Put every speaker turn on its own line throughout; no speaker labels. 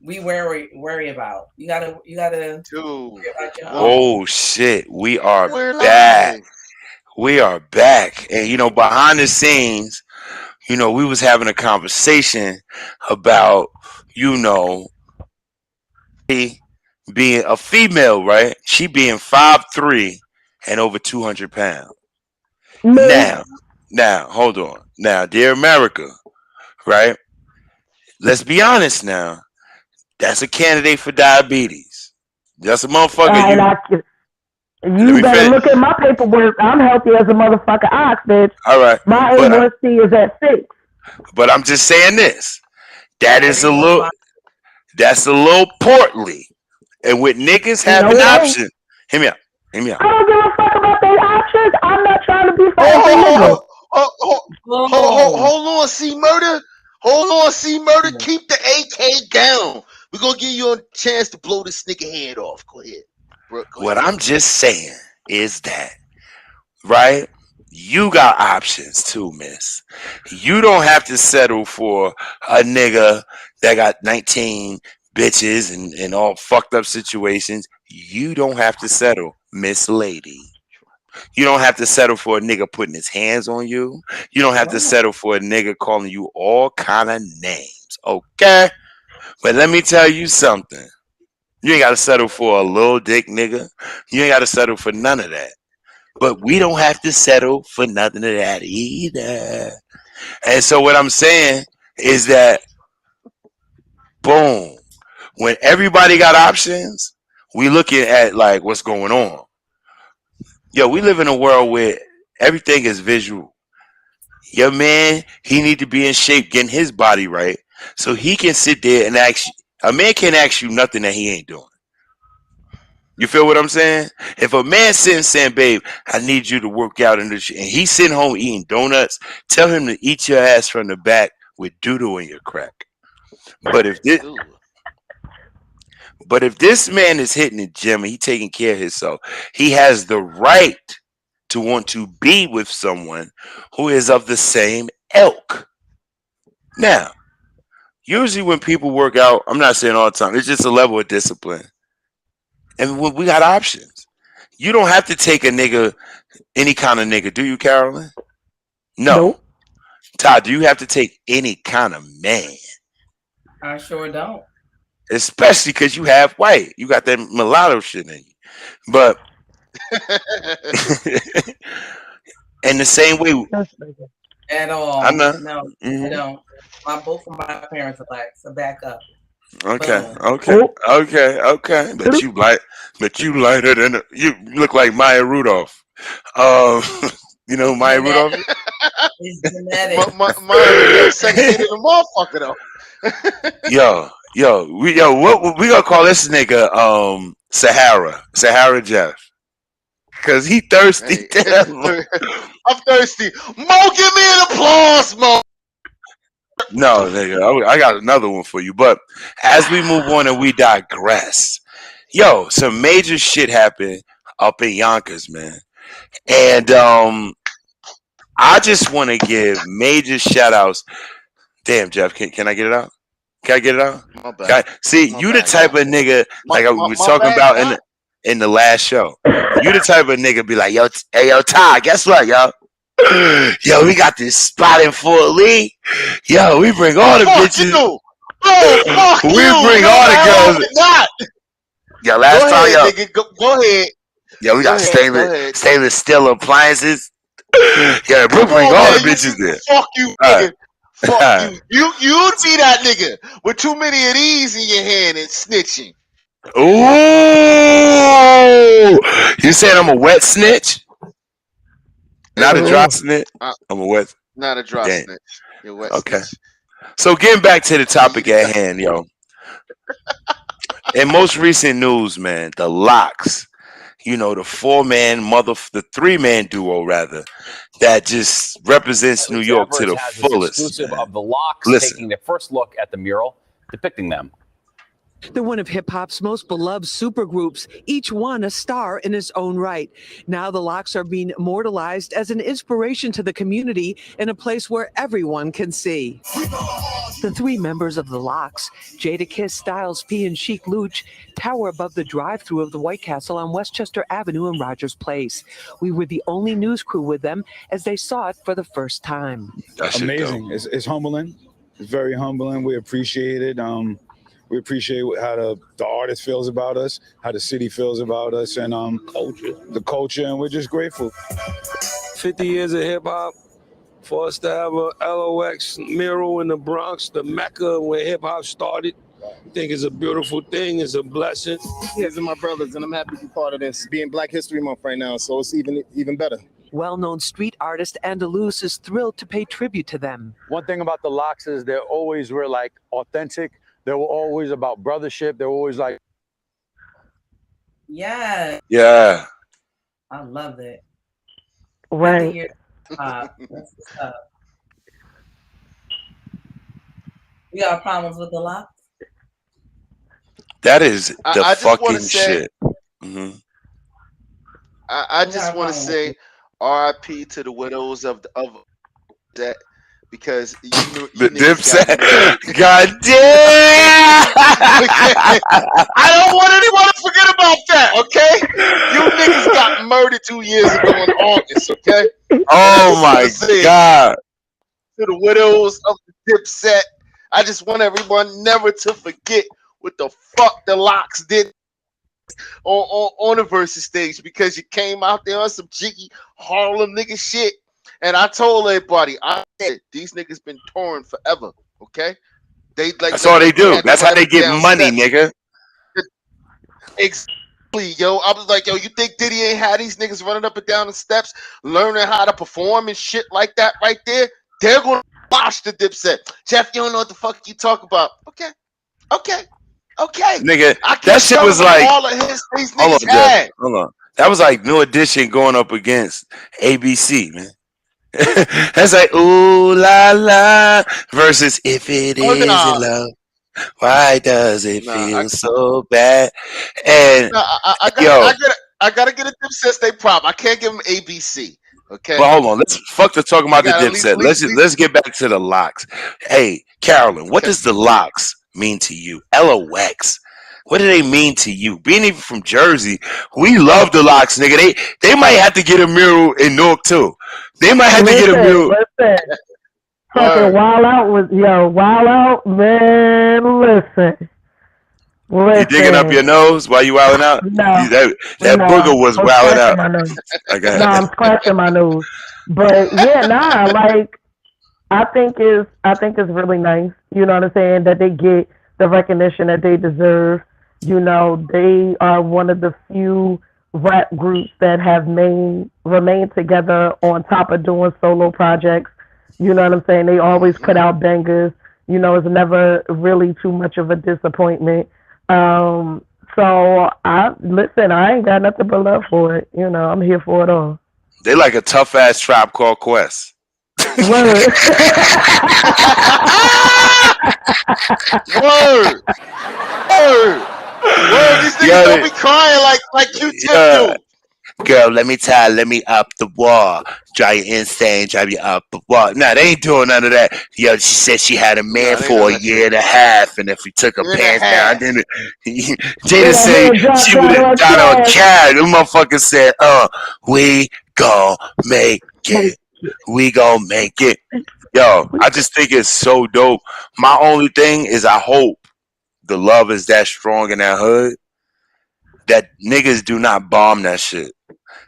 we worry about. You gotta
Dude,
worry about your
what
own.
Oh shit, we are
we're
back.
live.
We are back. And behind the scenes, we was having a conversation about, you know, being a female, right? She being 5'3" and over 200 pounds.
Me.
Now, now, hold on. Now, dear America, right? Let's be honest now. That's a candidate for diabetes. That's a motherfucker.
And
Let
you
me
better
finish.
look at my paperwork. I'm healthy as a motherfucker ox, bitch.
All right,
My
but
A1C is at 6.
but I'm just saying this. That is a
Diabetes don't
little.
find.
That's a little portly. And with niggas
No,
having
it ain't.
options, hear me out. Hear me out.
I don't give a fuck about their options. I'm not trying to be for every nigga.
Oh, oh, oh,
Oh,
hold on, see murder. Hold on, see murder. Keep the AK down. We're gonna give you a chance to blow this nigga head off. Go ahead, bro. Go
What
ahead,
I'm
brother.
just saying is that, right? You got options too, miss. You don't have to settle for a nigga that got 19 bitches and all fucked up situations. You don't have to settle, Miss Lady. You don't have to settle for a nigga putting his hands on you. You don't have to
no.
settle for a nigga calling you all kind of names. Okay? But let me tell you something. You ain't got to settle for a little dick nigga. You ain't got to settle for none of that. But we don't have to settle for nothing of that either. And so what I'm saying is that, boom, when everybody got options, we looking at like what's going on. Yo, we live in a world where everything is visual. Your man, he need to be in shape, getting his body right, so he can sit there and ask you. A man can't ask you nothing that he ain't doing. You feel what I'm saying? If a man sitting saying, "Babe, I need you to work out," and he's sitting home eating donuts, tell him to eat your ass from the back with doodle in your crack. But if this,
Ooh.
but if this man is hitting the gym and he taking care of himself, he has the right to want to be with someone who is of the same ilk. Now, usually when people work out, I'm not saying all the time, it's just a level of discipline. And when we got options. You don't have to take a nigga, any kind of nigga, do you, Carolyn? No.
Nope.
Todd, do you have to take any kind of man?
I sure don't.
Especially because you half white. You got that mulatto shit in you. But in the same way,
This nigga.
At
I
all.
know.
No, I
Hmm.
don't. Both of my parents are black, so back up.
Okay,
Boom.
okay,
Oh,
okay. But you lighter than you look like Maya Rudolph. Um, you know who Maya
Genetic.
Rudolph?
It's genetic.
Mine a young segregated a motherfucker though.
What we gonna call this nigga? Sahara Jeff, cause he thirsty.
Hey, I'm thirsty. Mo, give me an applause, Mo.
No, nigga, I got another one for you. But as we move on and we digress, some major shit happened up in Yonkers, man, and I just want to give major shout outs. Damn, Jeff, can I get it out? Can I get it out?
My bad.
See,
My
you the
bad,
type
God.
of nigga like we were
My
talking
bad,
about
God.
in the last show. You the type of nigga be like, hey, yo, Ty, guess what, yo? Yo, we got this spot in Fort Lee. Yo, we bring all the
Fuck
bitches.
you. Bro, fuck
We
you.
bring
No,
all
the
the
hell I
girls.
would not.
Yo,
Go
last time,
ahead, nigga. Go ahead.
we
Go
got
ahead. Go ahead.
stainless steel appliances. Yeah, we
Come
bring
on,
all the
man.
bitches there.
Fuck you,
All right,
nigga. Fuck
all
you. You'd be that nigga with too many of these in your hand and snitching.
right. Ooh, you saying I'm a wet snitch, not a
Hey,
dry
oh,
snitch?
uh,
I'm a wet.
not a dry
Damn.
snitch. You're a wet
Okay.
snitch.
So getting back to the
Yeah, you
topic
the
at
type.
hand, yo. In most recent news, man, the locks, the 3-man duo rather, that just represents New
Leeds
York to
Everett
the
has this
fullest,
exclusive
man.
of the locks
Listen,
taking their first look at the mural depicting them. They're one of hip hop's most beloved supergroups, each one a star in its own right. Now the Lox are being immortalized as an inspiration to the community in a place where everyone can see. The three members of the Lox, Jada Kiss, Styles P, and Chic Luch, tower above the drive-thru of the White Castle on Westchester Avenue in Rogers Place. We were the only news crew with them as they saw it for the first time.
That shit
Amazing.
dope.
It's humbling. It's very humbling. We appreciate it. We appreciate how the artist feels about us, how the city feels about us, and the culture, and we're just grateful.
50 years of hip hop. For us to have a LOX mural in the Bronx, the Mecca where hip hop started, I think it's a beautiful thing. It's a blessing.
These are my brothers, and I'm happy to be part of this. Being Black History Month right now, so it's even better.
Well-known street artist Andalus is thrilled to pay tribute to them.
One thing about the Lox is they always were like authentic. They were always about brothership. They were always like,
Yeah,
Yeah.
I love it.
Right.
That's what's up. You got problems with the Lox?
That is the
I just
fucking
want to say,
shit. Hmm.
I
You got
just
a
want to
problem with
say,
it?
R.I.P. to the widows of that, because you
The
niggas got murdered.
Dipset. God damn.
I don't want anyone to forget about that, okay? You niggas got murdered 2 years ago in August, okay? And I
Oh
just want
my
to say
God.
to the widows of the Dipset, I just want everyone never to forget what the fuck the Lox did on the versus stage, because you came out there on some jiggy Harlem nigga shit. And I told everybody, I said, these niggas been touring forever, okay? They
That's all they do.
had to
That's how
run
they
them
get
down
money,
steps.
nigga.
Exactly, yo. I was like, yo, you think Diddy ain't had these niggas running up and down the steps, learning how to perform and shit like that right there? They're gonna watch the Dipset. Jeff, you don't know what the fuck you talk about. Okay.
Nigga,
I
that
keep
shit
telling
was
them
like,
all the hits these
hold
niggas
on, Jeff.
had.
Hold on. That was like New Edition going up against ABC, man. That's like ooh la la versus if it
Oh
isn't
no,
love, why does it
nah, I,
feel so bad? And
nah,
yo,
I gotta get a Dipset State prop. I can't give them ABC. Okay,
but hold on, let's fuck the talk
I
about the
got at least,
Dipset. Let's get back to the Lox. Hey, Carolyn, what
okay.
does the Lox mean to you? LOX. What do they mean to you? Being even from Jersey, we love the Lox, nigga. They might have to get a mural in Newark too. They might have to get a
Listen,
mural.
fucking
Word.
Wild Out, man.
You digging up your
Listen.
nose while you wilding out?
No,
That booger was
I'm
wilding
scratching
out.
my nose.
Like,
No, I'm scratching my nose. But yeah, nah, like I think it's really nice. You know what I'm saying? That they get the recognition that they deserve. You know, they are one of the few rap groups that have remained together on top of doing solo projects. You know what I'm saying? They always put out bangers. You know, it's never really too much of a disappointment. Um, so I ain't got nothing but love for it. You know, I'm here for it all.
they like a tough ass trap called Quest.
Word.
Word. Word. Word. These
You
niggas
got
don't
it?
be crying like Q-Tip
Yeah.
do.
Girl, let me up the wall. Drive you insane, drive you up the wall. Nah, they ain't doing none of that. Yo, she said she had a man
Nah, they
for
done
a
that shit.
year and a half, and if we took her
Year and a
pants down,
half.
then
Then
Jada
that
say
man dropped
she would
out
have
on
got on
cash.
cat. Them motherfuckers said, we gon' make it. We gon' make it. Yo, I just think it's so dope. My only thing is I hope the love is that strong in that hood that niggas do not bomb that shit.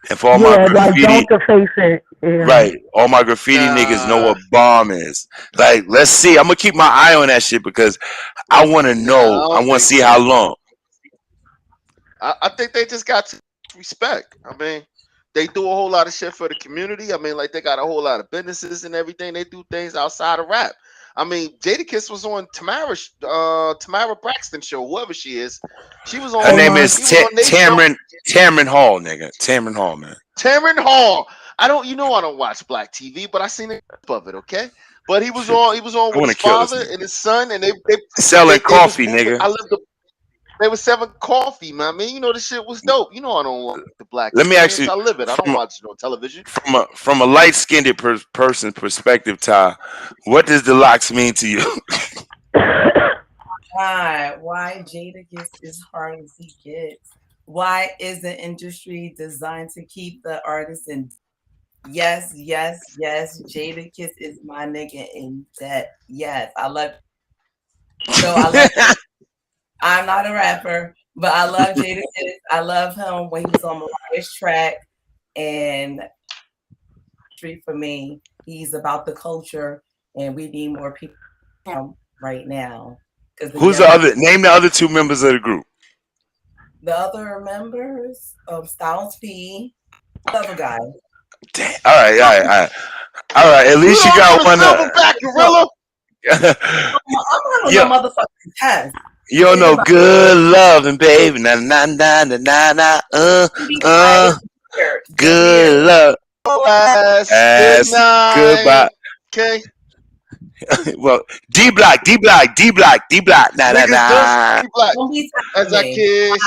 And for all my
Yeah, like
graffiti,
don't deface it. Yeah.
right, all my graffiti niggas know
Nah.
what bomb is. Like, let's see. I'm gonna keep my eye on that shit because I want to
Nah, I
know. I
don't
want to
think
see how
so.
long.
I think they just got to respect. I mean, they do a whole lot of shit for the community. I mean, like they got a whole lot of businesses and everything. They do things outside of rap. I mean, Jadakiss was on Tamara Braxton show, whoever she is. She was
Her
Oh
on
name
my.
is
she was on their show.
Tamron Hall, nigga. Tamron Hall, man.
Tamron Hall. I don't, I don't watch black TV, but I seen a clip of it. Okay, but he was
Shit,
on
I
with
want
his
to kill this
father
nigga.
and his son, and
Selling
they was
coffee,
moving.
nigga.
I lived They were serving coffee, man. I mean, you know, the shit was dope. You know, I don't watch the black
Let me
experience.
actually
I live it. I don't
from
watch it on television.
a light skinned person perspective, Ty. What does the locks mean to you?
Why Jadakiss is hard as he gets? Why is the industry designed to keep the artists in? Yes, yes, yes. Jadakiss is my nigga in that. Yes, I love. So I love. I'm not a rapper, but I love Jadakiss. I love him when he was on Mariah's track, and street for me, he's about the culture, and we need more people right now because the
Who's the
young.
other? Name the other two members of the group.
The other members of Styles P, the other guy.
Damn. All right, all right, all right, all right. At
You
least you
don't
got
give a
one.
silverback gorilla.
I'm
Yo,
on a motherfucking test.
you don't
It's
know
about
good loving, baby. Na na na na na na.
be quiet. Good beer.
Good love.
Good
As
night.
goodbye.
Okay.
Well, D Block, D Block, D Block, D Block. Na na
Niggas just
na.
be like,
Don't be
as
touching
I
me.
kiss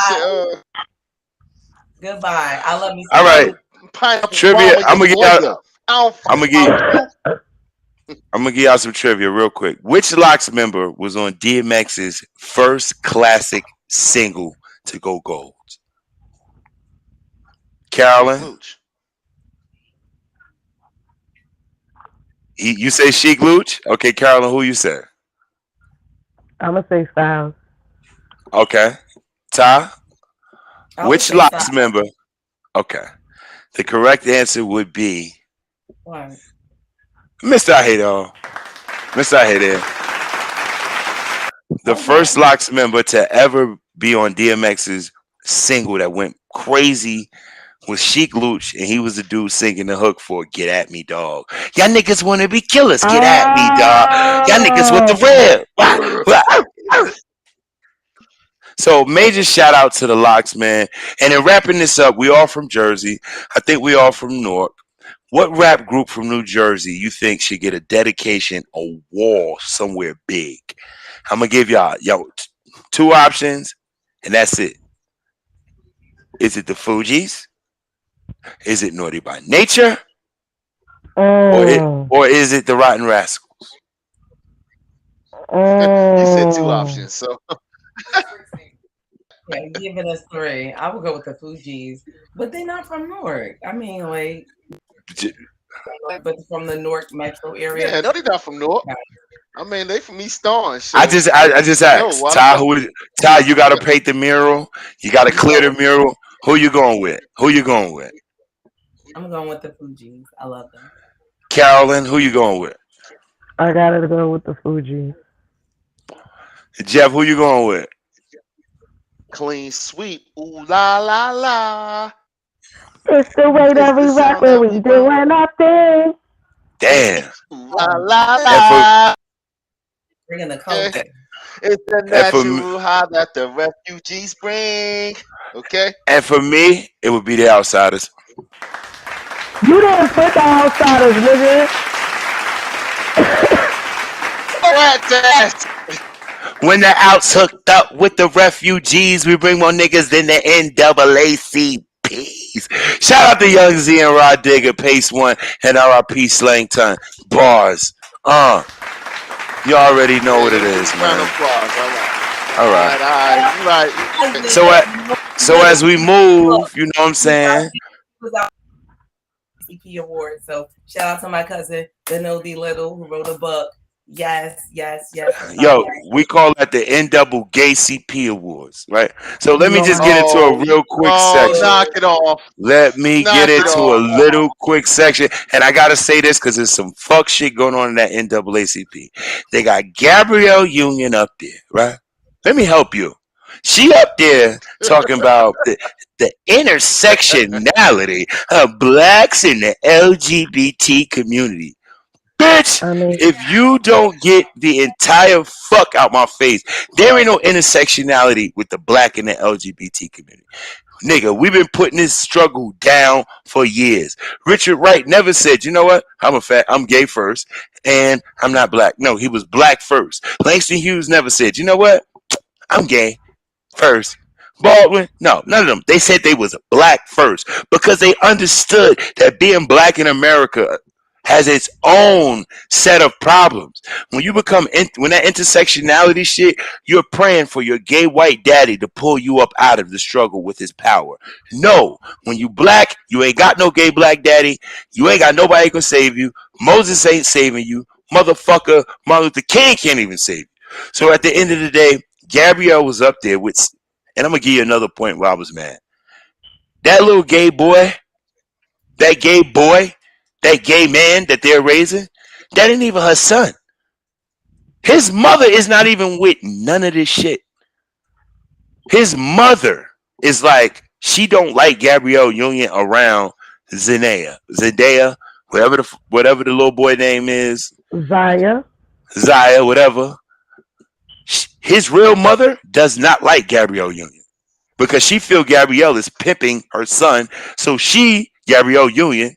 Goodbye. I love me
All
some
right,
pineapple
trivia.
bomb your lawyer. I don't
I'm
fuck
gonna
about you.
give y'all some trivia real quick. Which Locks member was on DMX's first classic single to go gold? Carolyn,
Luch.
you say Sheik Luch? Okay, Carolyn, who you say?
I'm gonna say Styles.
Okay, Ty.
I would
Which
say
Locks
stop.
member? Okay, the correct answer would be
What?
Mr. I Hate All. Mr. I Hate It. The
Okay.
first Locks member to ever be on DMX's single that went crazy was Sheik Luch, and he was the dude singing the hook for "Get at Me, Dog." Y'all niggas wanna be killers. Get at me, dog. Y'all niggas with the
Oh,
red. So major shout out to the Locks, man. And in wrapping this up, we all from Jersey. I think we all from Newark. What rap group from New Jersey you think should get a dedication, a wall somewhere big? I'm gonna give y'all two options, and that's it. Is it the Fugees? Is it Naughty by Nature?
oh,
Or is it the Rotten Rascals?
You said two
oh.
options, so
Yeah, giving us three. I would go with the Fugees, but they're not from Newark. I mean, like, but from the Newark metro area.
yeah, no, they not from Newark. I mean, they from East Orange. So
I just
no,
asked
why the
Ty.
fuck?
Ty? You got to paint the mural. You got to clear the mural. Who you going with? Who you going with?
I'm going with the Fugees. I love them.
Carolyn. Who you going with?
I gotta go with the Fuji.
Jeff. Who you going with?
Clean sweep. Ooh la la la.
It's the way
It's
that we
the
rock
sound
when
that
we
we run.
doing our thing.
Damn.
Ooh la la
And for
la.
Bringing the
Okay.
culture.
It's the
and for me,
natural high that the refugees bring. Okay.
and for me, it would be the Outsiders.
You didn't put the outsiders, nigga.
All right, Dash.
When the outs hooked up with the refugees, we bring more niggas than the NAACPs. Shout out to Young Z and Rod Digger, Pace One, and RIP Slangton. Bars. You already know what it is,
Round of
man.
applause.
All right.
All right. Right.
So as we move, you know what I'm saying?
CP Award. So shout out to my cousin, Daniel D. Little, who wrote a book. Yes, yes, yes.
Yo, we call that the N double Gay CP Awards, right? So let me just
Lord.
get into a
Oh,
real quick
oh,
section.
knock it off.
Let me get
Knock it
into a
off.
little quick section. And I got to say this because there's some fuck shit going on in that NAACP. They got Gabrielle Union up there, right? Let me help you. She up there talking about the intersectionality of blacks in the LGBT community. Bitch,
I mean,
if you don't get the entire fuck out my face, there ain't no intersectionality with the black and the LGBT community. Nigga, we've been putting this struggle down for years. Richard Wright never said, you know what? I'm gay first, and I'm not black. No, he was black first. Langston Hughes never said, you know what? I'm gay first. Baldwin, no, none of them. They said they was black first because they understood that being black in America has its own set of problems. When you when that intersectionality shit, you're praying for your gay white daddy to pull you up out of the struggle with his power. No, when you black, you ain't got no gay black daddy. You ain't got nobody who can save you. Moses ain't saving you. Motherfucker, Martin Luther King can't even save you. So at the end of the day, Gabrielle was up there with, and I'm gonna give you another point where I was mad. That little gay boy, that gay boy, that gay man that they're raising, that ain't even her son. His mother is not even with none of this shit. His mother is like, she don't like Gabrielle Union around Zendaya, whatever the little boy name is,
Zaya.
Zaya, whatever. His real mother does not like Gabrielle Union because she feel Gabrielle is pimping her son, so Gabrielle Union,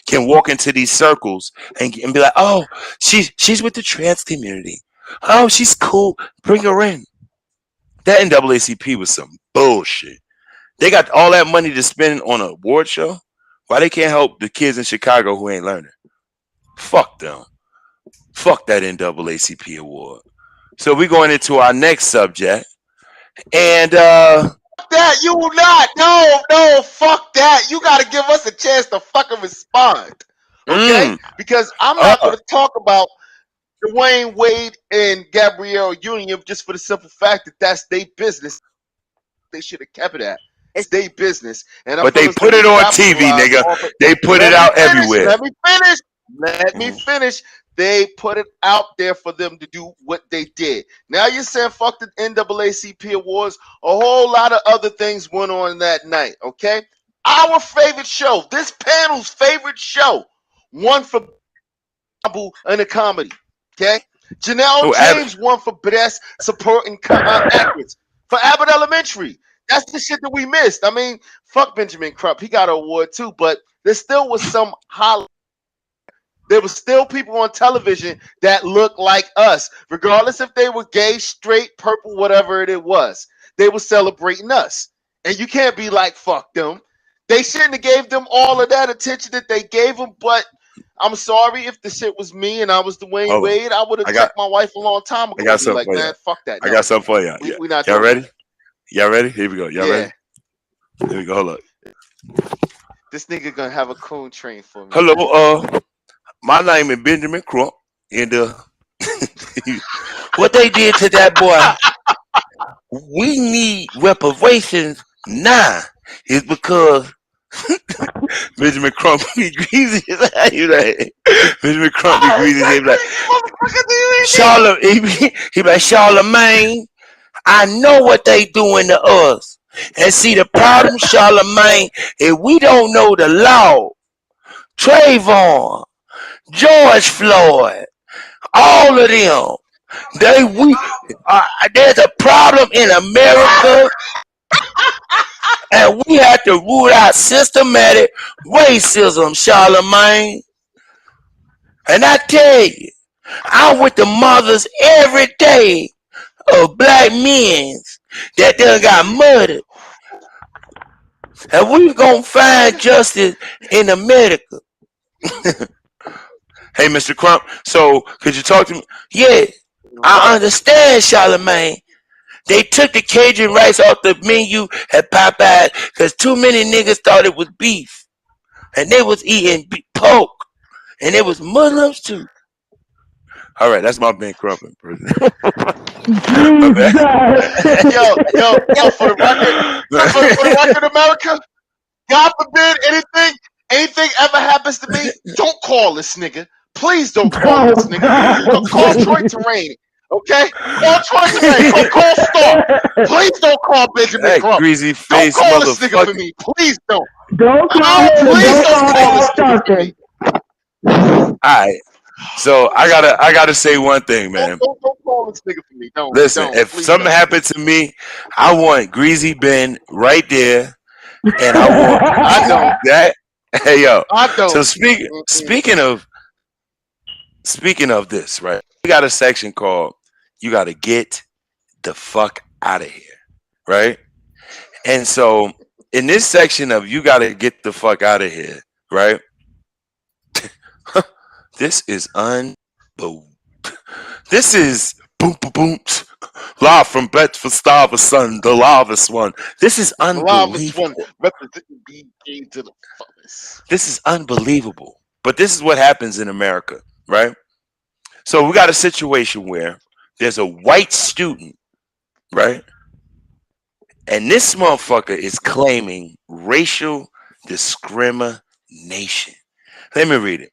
can walk into these circles and be like, oh, she's with the trans community. Oh, she's cool. Bring her in. That NAACP was some bullshit. They got all that money to spend on an award show. Why they can't help the kids in Chicago who ain't learning? Fuck them. Fuck that NAACP award. So we're going into our next subject. And
That you not. No, fuck that. You got to give us a chance to fucking respond. Okay? Because I'm not going to talk about Dwayne Wade and Gabrielle Union just for the simple fact that that's their business. They should have kept it at. It's their business. And
but they put it on TV, nigga. They put it out everywhere.
Let me finish. Let me finish. They put it out there for them to do what they did. Now you're saying fuck the NAACP awards. A whole lot of other things went on that night. Okay, our favorite show, this panel's favorite show, won for in a comedy. Okay, Janelle James won for best supporting actress for Abbott Elementary. That's the shit that we missed. I mean, fuck Benjamin Crump. He got an award too, but there still was some highlight. There were still people on television that looked like us, regardless if they were gay, straight, purple, whatever it was. They were celebrating us. And you can't be like, fuck them. They shouldn't have gave them all of that attention that they gave them, but I'm sorry if the shit was me and I was Dwayne Wade. I would have checked my wife a long time ago.
I got something
like,
for
man,
you.
Fuck that.
I got something for y'all.
We not
y'all ready? Y'all ready? Here we go. Y'all ready? Here we go. Hold up.
This nigga gonna have a coon train for me.
Hello, my name is Benjamin Crump, and what they did to that boy, we need reparations now, is because Benjamin Crump be greasy his like Benjamin Crump be greasy his like he like Charlemagne. I know what they doing to us, and see the problem, Charlemagne, if we don't know the law, Trayvon, George Floyd, all of them. There's a problem in America, and we have to root out systematic racism, Charlemagne. And I tell you, I'm with the mothers every day of black men that done got murdered, and we gonna find justice in America. Hey, Mr. Crump, so could you talk to me? Yeah, I understand, Charlemagne. They took the Cajun rice off the menu at Popeyes because too many niggas thought it was beef. And they was eating pork. And it was Muslims too. All right, that's my Ben Crump impression.
yo, for the record, America, God forbid anything ever happens to me, don't call this nigga. Please don't call this nigga. Call Troy Terrain. Okay? Call Troy Terrain. Call Star. Please don't call Benjamin Crump.
Greasy face
don't call this nigga for me. Please don't.
Don't call him.
Please
don't
call this nigga for me.
All right. So I gotta say one thing, man.
Don't call this nigga for me. Don't.
Listen, if something happened to me, I want Greasy Ben right there, and I don't that. Hey yo.
I don't.
So speaking of this, right? We got a section called "You Got to Get the Fuck Out of Here." right? And so in this section of you got to get the fuck out of here, right? This is this is boom boom boom live from Bedford Stuyvesant, the lava's one. This is
The lava's one
unbelievable.
representing BK to the fullest.
This is unbelievable. But this is what happens in America, right? So we got a situation where there's a white student, right? And this motherfucker is claiming racial discrimination. Let me read it.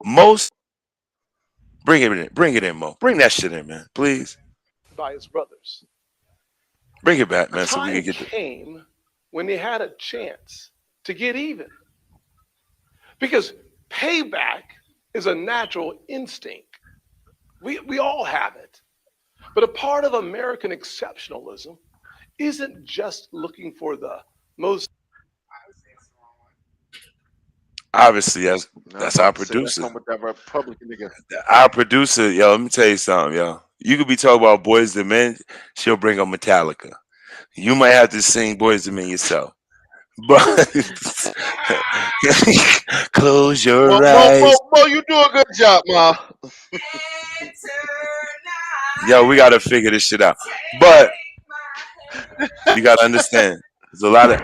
Most bring it in, Mo. Bring that shit in, man, please.
by his brothers.
Bring it back,
A
man, so we can
time
get the.
came when they had a chance to get even. Because payback is a natural instinct. We all have it. But a part of American exceptionalism isn't just looking for the most.
Obviously,
Now I'm
that's our
about to say that
producer.
come with that Republican nigga.
Our producer, yo. Let me tell you something, yo. You could be talking about Boys to Men. She'll bring up Metallica. You might have to sing Boys to Men yourself. But close
Mo,
your
Mo, Mo,
eyes.
Mo, you do a good job, Ma.
Yo, we gotta figure this shit out. But you gotta understand, there's a lot of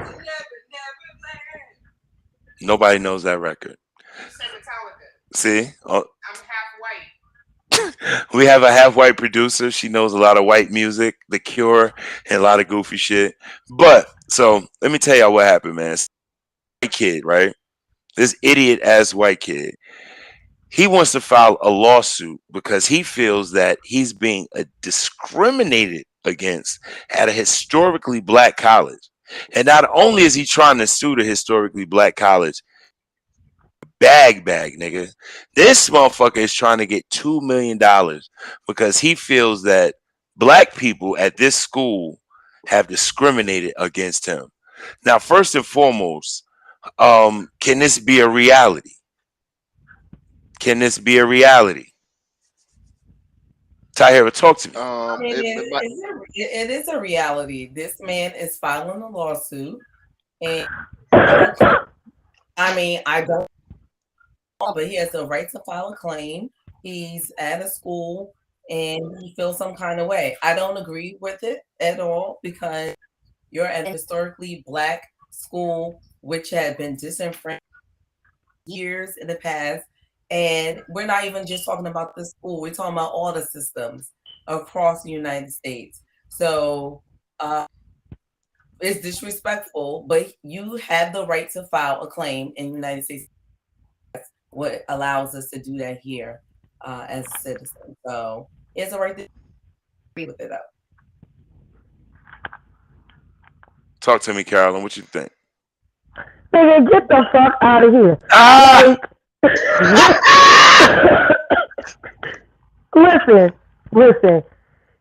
nobody knows that record. See, we have a half white producer. She knows a lot of white music, The Cure, and a lot of goofy shit. But so let me tell y'all what happened, man. This white kid, right? This idiot ass white kid. He wants to file a lawsuit because he feels that he's being discriminated against at a historically black college. And not only is he trying to sue the historically black college, bag, nigga. This motherfucker is trying to get $2 million because he feels that black people at this school have discriminated against him. Now, first and foremost, can this be a reality? Can this be a reality? Tahira, talk to me.
I mean,
It might,
it is a reality. This man is filing a lawsuit, and file a claim. I mean, I don't know, but he has the right to file a claim. He's at a school and he feels some kind of way. I don't agree with it at all because you're at a historically black school which had been disenfranchised years in the past. And we're not even just talking about the school, we're talking about all the systems across the United States. So it's disrespectful, but you have the right to file a claim in the United States. That's what allows us to do that here as a citizen. So it's a right to agree with it though.
Talk to me, Carolyn. What you think?
Nigga, get the fuck out of here.
Ah!
Like, listen.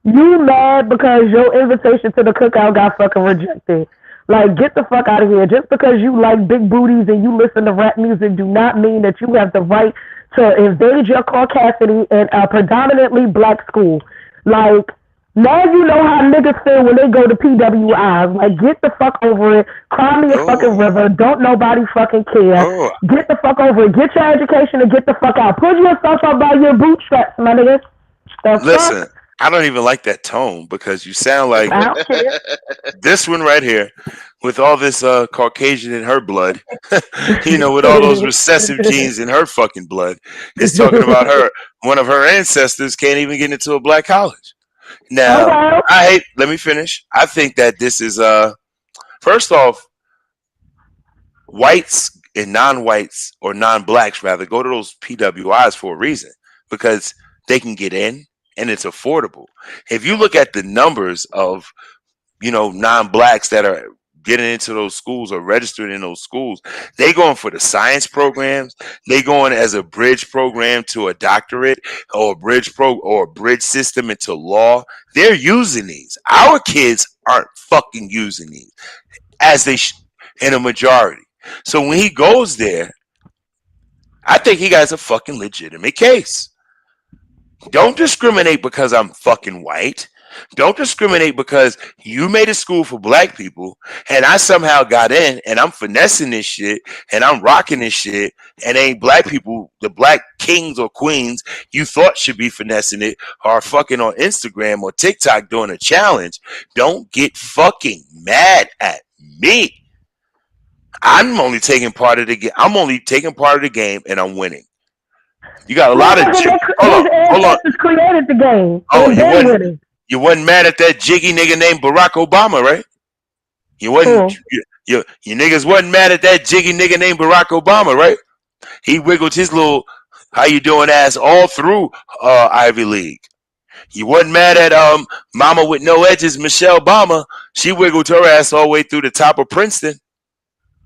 You mad because your invitation to the cookout got fucking rejected. Like, get the fuck out of here. Just because you like big booties and you listen to rap music do not mean that you have the right to invade your caucasity in a predominantly black school. Like, now you know how niggas feel when they go to PWIs. Like, get the fuck over it. Cry me a fucking river. Don't nobody fucking care.
Oh,
Get the fuck over it. Get your education and get the fuck out. Pull yourself up by your bootstraps, my nigga. The
listen,
fuck?
I don't even like that tone because you sound like
I don't care.
this one right here with all this Caucasian in her blood, with all those recessive genes in her fucking blood, is talking about her. One of her ancestors can't even get into a black college.
Oh
Now,
well.
let me finish. I think that this is, first off, whites and non-whites or non-blacks rather go to those PWIs for a reason because they can get in and it's affordable. If you look at the numbers of non-blacks that are getting into those schools or registered in those schools, they going for the science programs, they going as a bridge program to a doctorate or a bridge system into law. They're using these. Our kids aren't fucking using these as in a majority. So when he goes there, I think he got a fucking legitimate case. Don't discriminate because I'm fucking white. Don't discriminate because you made a school for black people and I somehow got in and I'm finessing this shit and I'm rocking this shit and ain't black people, the black kings or queens you thought should be finessing it are fucking on Instagram or TikTok doing a challenge. Don't get fucking mad at me. I'm only taking part of the game. I'm only taking part of the game and I'm winning. You got a lot of hold on,
His
hold on.
ancestors created the game
Oh,
and been with it.
you wasn't mad at that jiggy nigga named Barack Obama, right? You wasn't
Who?
you niggas wasn't mad at that jiggy nigga named Barack Obama, right? He wiggled his little how you doing ass all through Ivy League. You wasn't mad at Mama with no edges, Michelle Obama. She wiggled her ass all the way through the top of Princeton.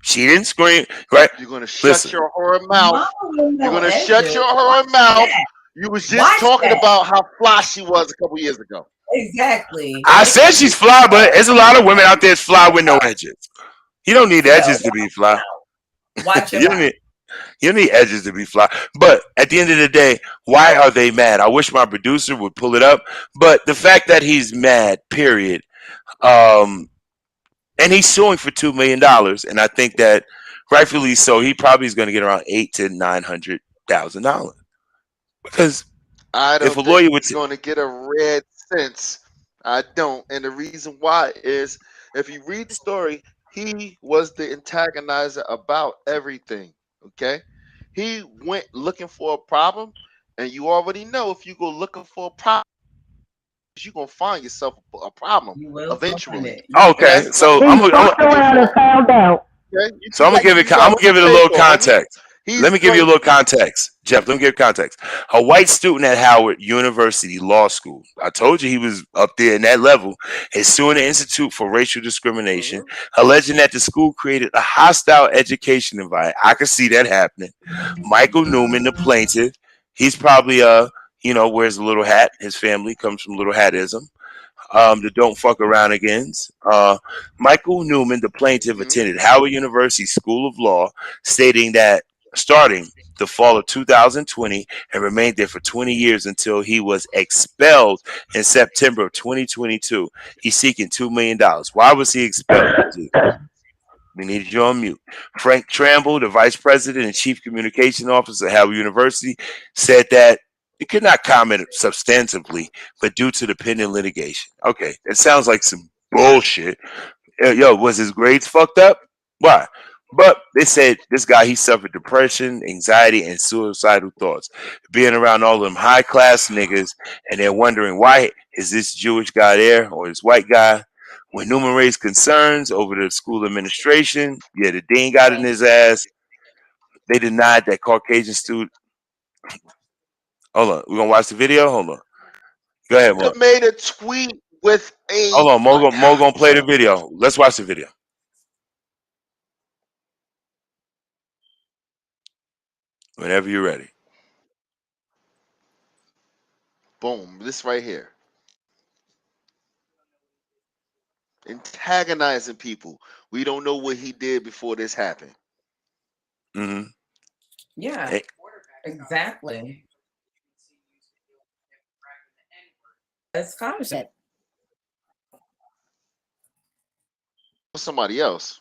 She didn't scream, right?
You're gonna shut
Listen,
your whore mouth.
Mama with
You're
no
gonna shut
edges.
your
Watch
whore mouth.
that.
You was just
Watch
talking
that.
about how fly she was a couple years ago.
Exactly.
I
Take
said
your
she's
big
fly, but
ass
there's a lot of women out
and
there that's fly with no edges. You don't need
no,
edges to be fly.
watch your
You don't
mouth.
need you don't need edges to be fly. But at the end of the day, why are they mad? I wish my producer would pull it up. But the fact that he's mad, period. Um, and he's suing for $2 million, and I think that rightfully so. He probably is going to get around $800,000 to $900,000 because
I
if a
don't think
lawyer would,
he's gonna get a red cents. I don't. And the reason why is if you read the story, he was the antagonizer about everything. Okay? He went looking for a problem, and you already know if you go looking for a problem, you're gonna find yourself a problem
You will find
eventually.
it. You
And
okay,
that's
so
exactly
He
what you
fucked
gotta pay
around and
for.
found out.
Okay?
So I'm gonna give it.
You
I'm
got
gonna
what you
give it a
pay
little
for, homie.
context. Let
He's
me give you a
going
little context, Jeff. Let me give you context. A white student at Howard University Law School. I told you he was up there in that level. Is suing the Institute for Racial Discrimination,
Mhm.
alleging that the school created a hostile education environment. I could see that happening. Michael Newman, the plaintiff, he's probably wears a little hat. His family comes from little hatism. The Don't Fuck Around Agains. Michael Newman, the plaintiff,
Mhm.
attended Howard University School of Law, stating that starting the fall of 2020 and remained there for 20 years until he was expelled in September of 2022. He's seeking $2 million. Why was he expelled? We need you on mute. Frank Tramble, the vice president and chief communication officer at Howard University, said that he could not comment substantively, but due to the pending litigation. Okay, it sounds like some bullshit. Yo, was his grades fucked up? Why? But they said this guy, he suffered depression, anxiety, and suicidal thoughts. Being around all them high class niggas, and they're wondering why is this Jewish guy there or this white guy? When Newman raised concerns over the school administration, yeah, the dean got in his ass. They denied that Caucasian student. Hold on, we're gonna watch the video. Hold on, go ahead, Mo.
Made a tweet with
Hold
a
on, Mo gonna play the video. Let's watch the video whenever you're ready.
boom. This right here. Antagonizing people. We don't know what he did before this happened.
Mm-hmm.
Yeah,
Hey,
exactly. That's scholarship.
Somebody else.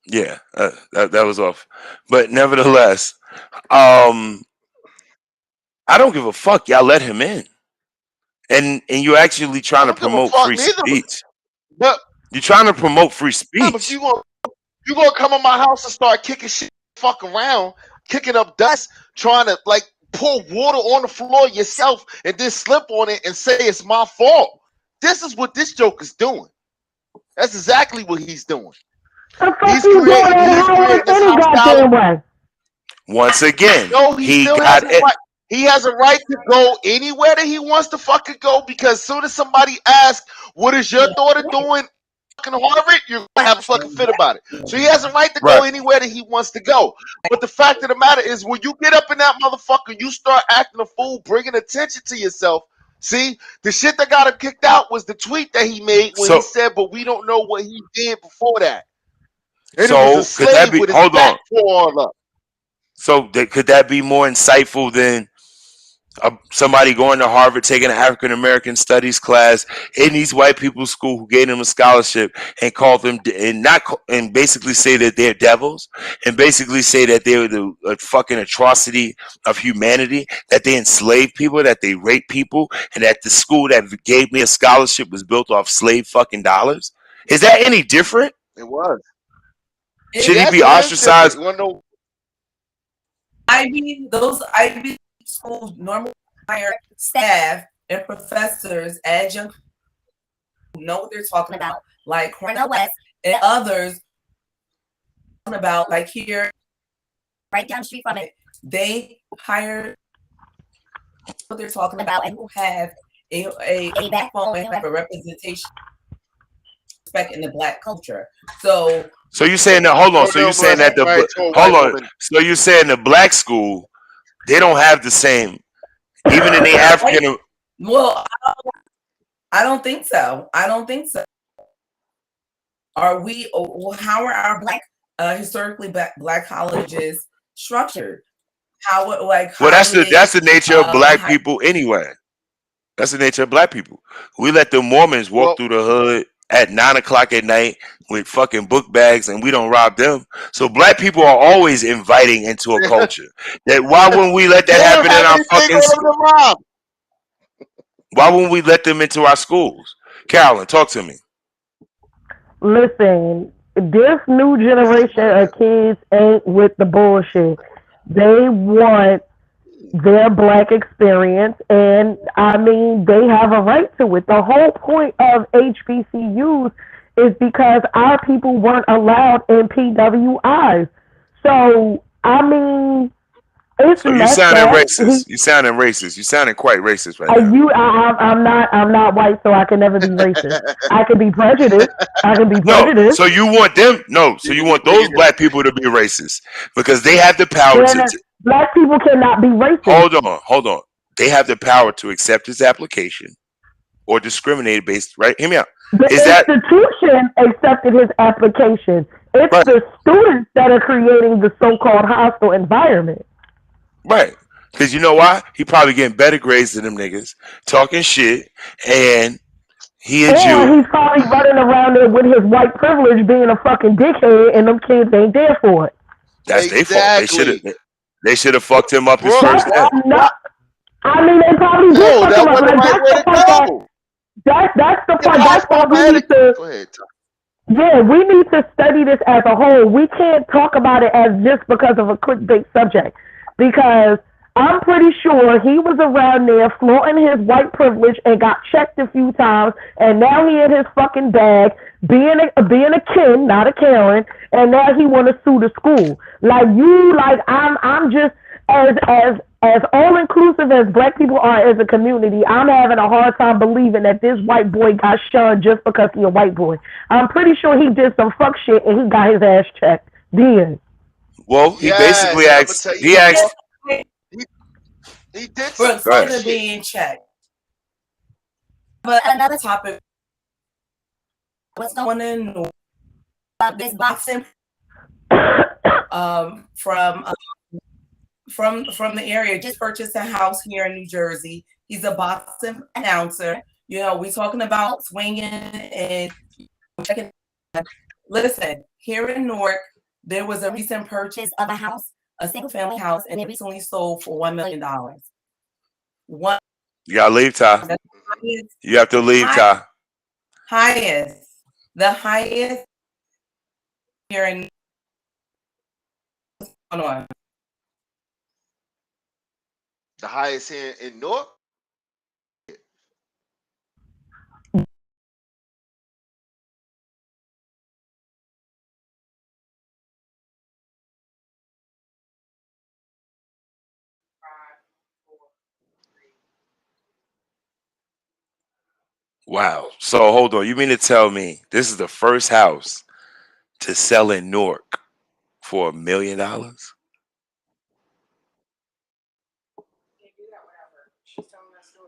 yeah, that was off, but nevertheless, um, I don't give a fuck. Y'all let him in, and you're actually
I
trying to
don't give a
promote
fuck
free
neither.
speech.
But
You're trying to promote free
if
speech.
you gonna come in my house and start kicking shit, fuck around, kicking up dust, trying to like pour water on the floor yourself, and then slip on it and say it's my fault. This is what this joke is doing. That's exactly what he's doing.
The fuck you doing at
He's
Howard
creating this
any
hostility.
goddamn way?
Once again,
No, he
he
still has
got
a
it.
right. He has a right to go anywhere that he wants to fucking go because as soon as somebody asks, "What is your daughter doing?" Fucking Harvard, you're gonna have a fucking fit about it. So he has a right to
Right.
go anywhere that he wants to go. But the fact of the matter is, when you get up in that motherfucker, you start acting a fool, bringing attention to yourself. See, the shit that got him kicked out was the tweet that he made when he
So
said, "But we don't know what he did before that." And it was a
so could that
slave
be?
with his
Hold
back
on.
paw up.
So could that be more insightful than Somebody going to Harvard, taking an African American studies class in these white people's school who gave them a scholarship and called them and basically say that they're devils and basically say that they're the fucking atrocity of humanity, that they enslave people, that they rape people, and that the school that gave me a scholarship was built off slave fucking dollars. Is that any different?
It was.
Should he
Yes,
be
it is different.
ostracized?
You want to know?
Those Ivy schools normally hire staff and professors, adjunct who know what they're talking about, like Cornell West and others about, like here, right down the street from it. They hire what they're talking about and who have a backbone and have a representation respect in the Black culture. So
you're saying that? Hold on. So you're
Cornell
saying
West
that
right to a
hold
white
on.
woman.
So you're saying the black school they don't have the same, even in the African.
well, I don't think so. I don't think so. Are we? How are our Black historically black colleges structured? How like
Well,
how do they
that's the nature of black
hire?
people anyway. That's the nature of black people. We let the Mormons walk
Well,
through the hood at 9 o'clock at night with fucking book bags, and we don't rob them. So black people are always inviting into a culture. That why wouldn't we let
they
that
don't
happen in
have
our
anything
fucking?
on them to rob.
Why wouldn't we let them into our schools? Carolyn, talk to me.
Listen, this new
This is
generation
murder.
of kids ain't with the bullshit. They want their Black experience, and I mean, they have a right to it. The whole point of HBCUs is because our people weren't allowed in PWIs. So, I mean, it's
So you
messed
sounding
up.
racist. You sounding racist. You sounding quite racist right now.
I'm not white, so I can never be racist. I can be prejudiced. I can be
No,
prejudiced.
so you want them? No, so you want those black people to be racist because they have the power
Then Black people cannot be racist.
hold on. They have the power to accept his application or discriminate based. Right? Hear me out.
The
Is that
institution accepted his application. It's
right?
the students that are creating the so-called hostile environment.
Right? Because you know why? He probably getting better grades than them niggas, talking shit, and he a
Or
Jew.
he's probably running around there with his white privilege being a fucking dickhead and them kids ain't there for it.
That's their fault.
Exactly.
They should have fucked him up his
Bro,
first
That's
day.
why?
not, I mean, they probably did
No,
fuck
that
him up.
wasn't the
Like,
right
that's
way
the
to
part
go.
that's the
Get
part. That's why
hostile
we need
panic.
to.
Go ahead, Tom.
Yeah, we need to study this as a whole. We can't talk about it as just because of a clickbait subject. Because I'm pretty sure he was around there flaunting his white privilege and got checked a few times, and now he in his fucking bag, being a Ken, not a Karen, and now he want to sue the school. I'm just as all inclusive as Black people are as a community. I'm having a hard time believing that this white boy got shunned just because he a white boy. I'm pretty sure he did some fuck shit and he got his ass checked. Then.
Well, he basically
Yes, and I'm gonna
asked.
tell you
He
some
Yeah,
more.
asked.
He, he did
for
some
Go ahead.
fuck
further
shit.
being checked. But another topic, what's going on about this boxing from the area, just purchased a house here in New Jersey. He's a boxing announcer. You know, we're talking about swinging and checking. Listen, here in Newark, there was a recent purchase of a house, a single family house, and it recently sold for $1 million. One,
You gotta leave, Ty.
the highest,
You have to leave,
high,
Ty.
highest, the highest here in Illinois.
The highest here in North.
Wow. So hold on. You mean to tell me this is the first house to sell in Newark for $1 million?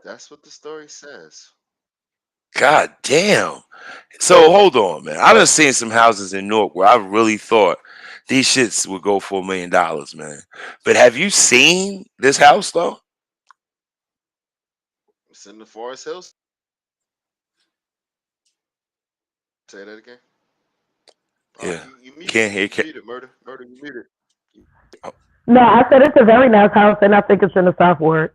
That's what the story says.
God damn. So hold on, man. I done seen some houses in Newark where I really thought these shits would go for $1 million, man. But have you seen this house though?
It's in the Forest Hills. Say that again.
Yeah.
You muted.
Can't hear.
You muted. Murder. Murder. You muted.
Oh,
No, I said it's a very nice house, and I think it's in the South Ward.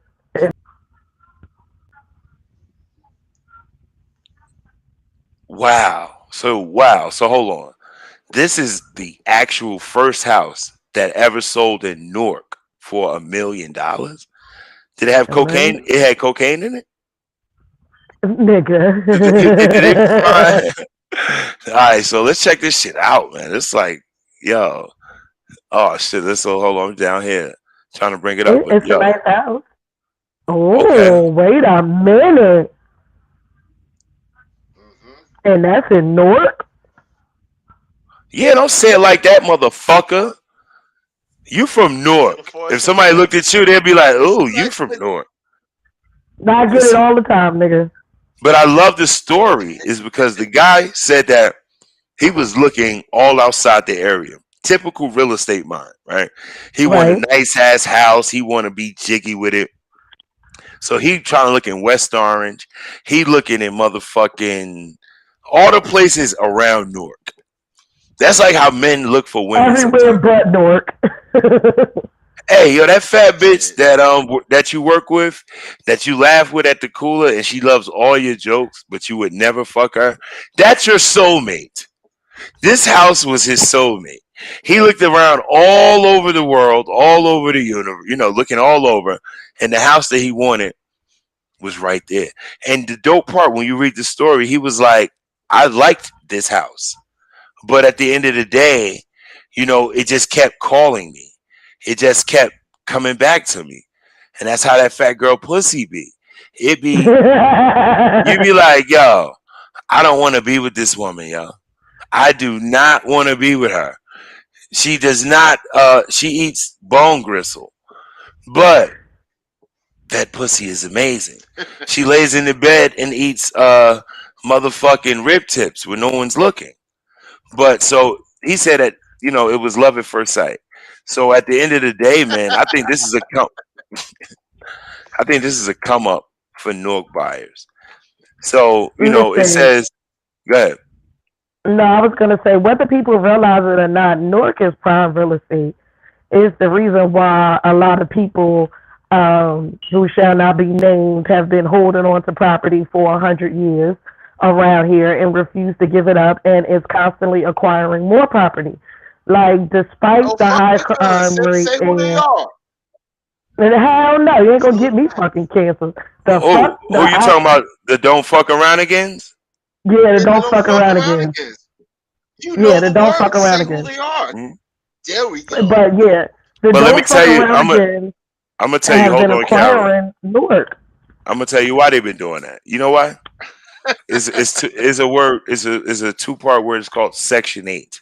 wow. Wow. So hold on. This is the actual first house that ever sold in Newark for $1 million. Did it have
A million,
cocaine? It had cocaine in it. Did it
nigga.
find? All right, so let's check this shit out, man. It's like, yo, oh shit. Let's so hold on. I'm down here trying to bring it up, but
It's a
yo,
nice house.
okay,
Oh, wait a minute.
Mm-hmm.
And that's in Newark?
yeah, don't say it like that, motherfucker. You from
It's in the
Newark. If
Forest Hills.
somebody looked at you, they'd be like,
It's
"Oh,
a
you
nice
from
place.
Newark."
I get it
It's,
all the time, nigga.
but I love the story is because the guy said that he was looking all outside the area. Typical real estate mind, right? He want a
Right.
nice ass house. He want to be jiggy with it. So he trying to look in West Orange. He looking in motherfucking all the places around Newark. That's like how men look for women
Everywhere
sometimes.
but Newark.
Hey, yo, that fat bitch
Yeah.
that you work with, that you laugh with at the cooler, and she loves all your jokes, but you would never fuck her. That's your soulmate. This house was his soulmate. He looked around all over the world, all over the universe, looking all over, and the house that he wanted was right there. And the dope part, when you read the story, he was like, I liked this house. But at the end of the day, it just kept calling me. It just kept coming back to me. And that's how that fat girl pussy be. It be, you be like, yo, I don't want to be with this woman, yo. I do not want to be with her. She does not, she eats bone gristle. But that pussy is amazing. She lays in the bed and eats motherfucking rib tips when no one's looking. But so he said that it was love at first sight. So at the end of the day, man, I think this is a come up for Newark buyers. So it
Listen,
says, go ahead.
no, I was gonna say whether people realize it or not, Newark is prime real estate. Is the reason why a lot of people who shall not be named have been holding on to property for 100 years around here and refuse to give it up and is constantly acquiring more property. Like,
Oh
despite the
fuck
high
with them.
crime rate
Say who they
and
are.
hell no, you ain't gonna get
Salute
me
them.
fucking cancer. The
Who
fuck the
who you
I
talking about? The don't fuck around again?
yeah, the
Yeah, they
don't
don't
fuck
fuck
around
around
again.
again. You
Yeah,
know
the
the
don't fuck
words.
around
Say who
again.
they are.
Hmm?
There we go.
But yeah, the
But let me
don't
tell
fuck
you,
around again
I'm gonna tell you.
have
Hold
been
on, Karen.
acquiring Newark.
I'm gonna tell you why they've been doing that. You know why? Is a word is a two-part word. It's called Section 8.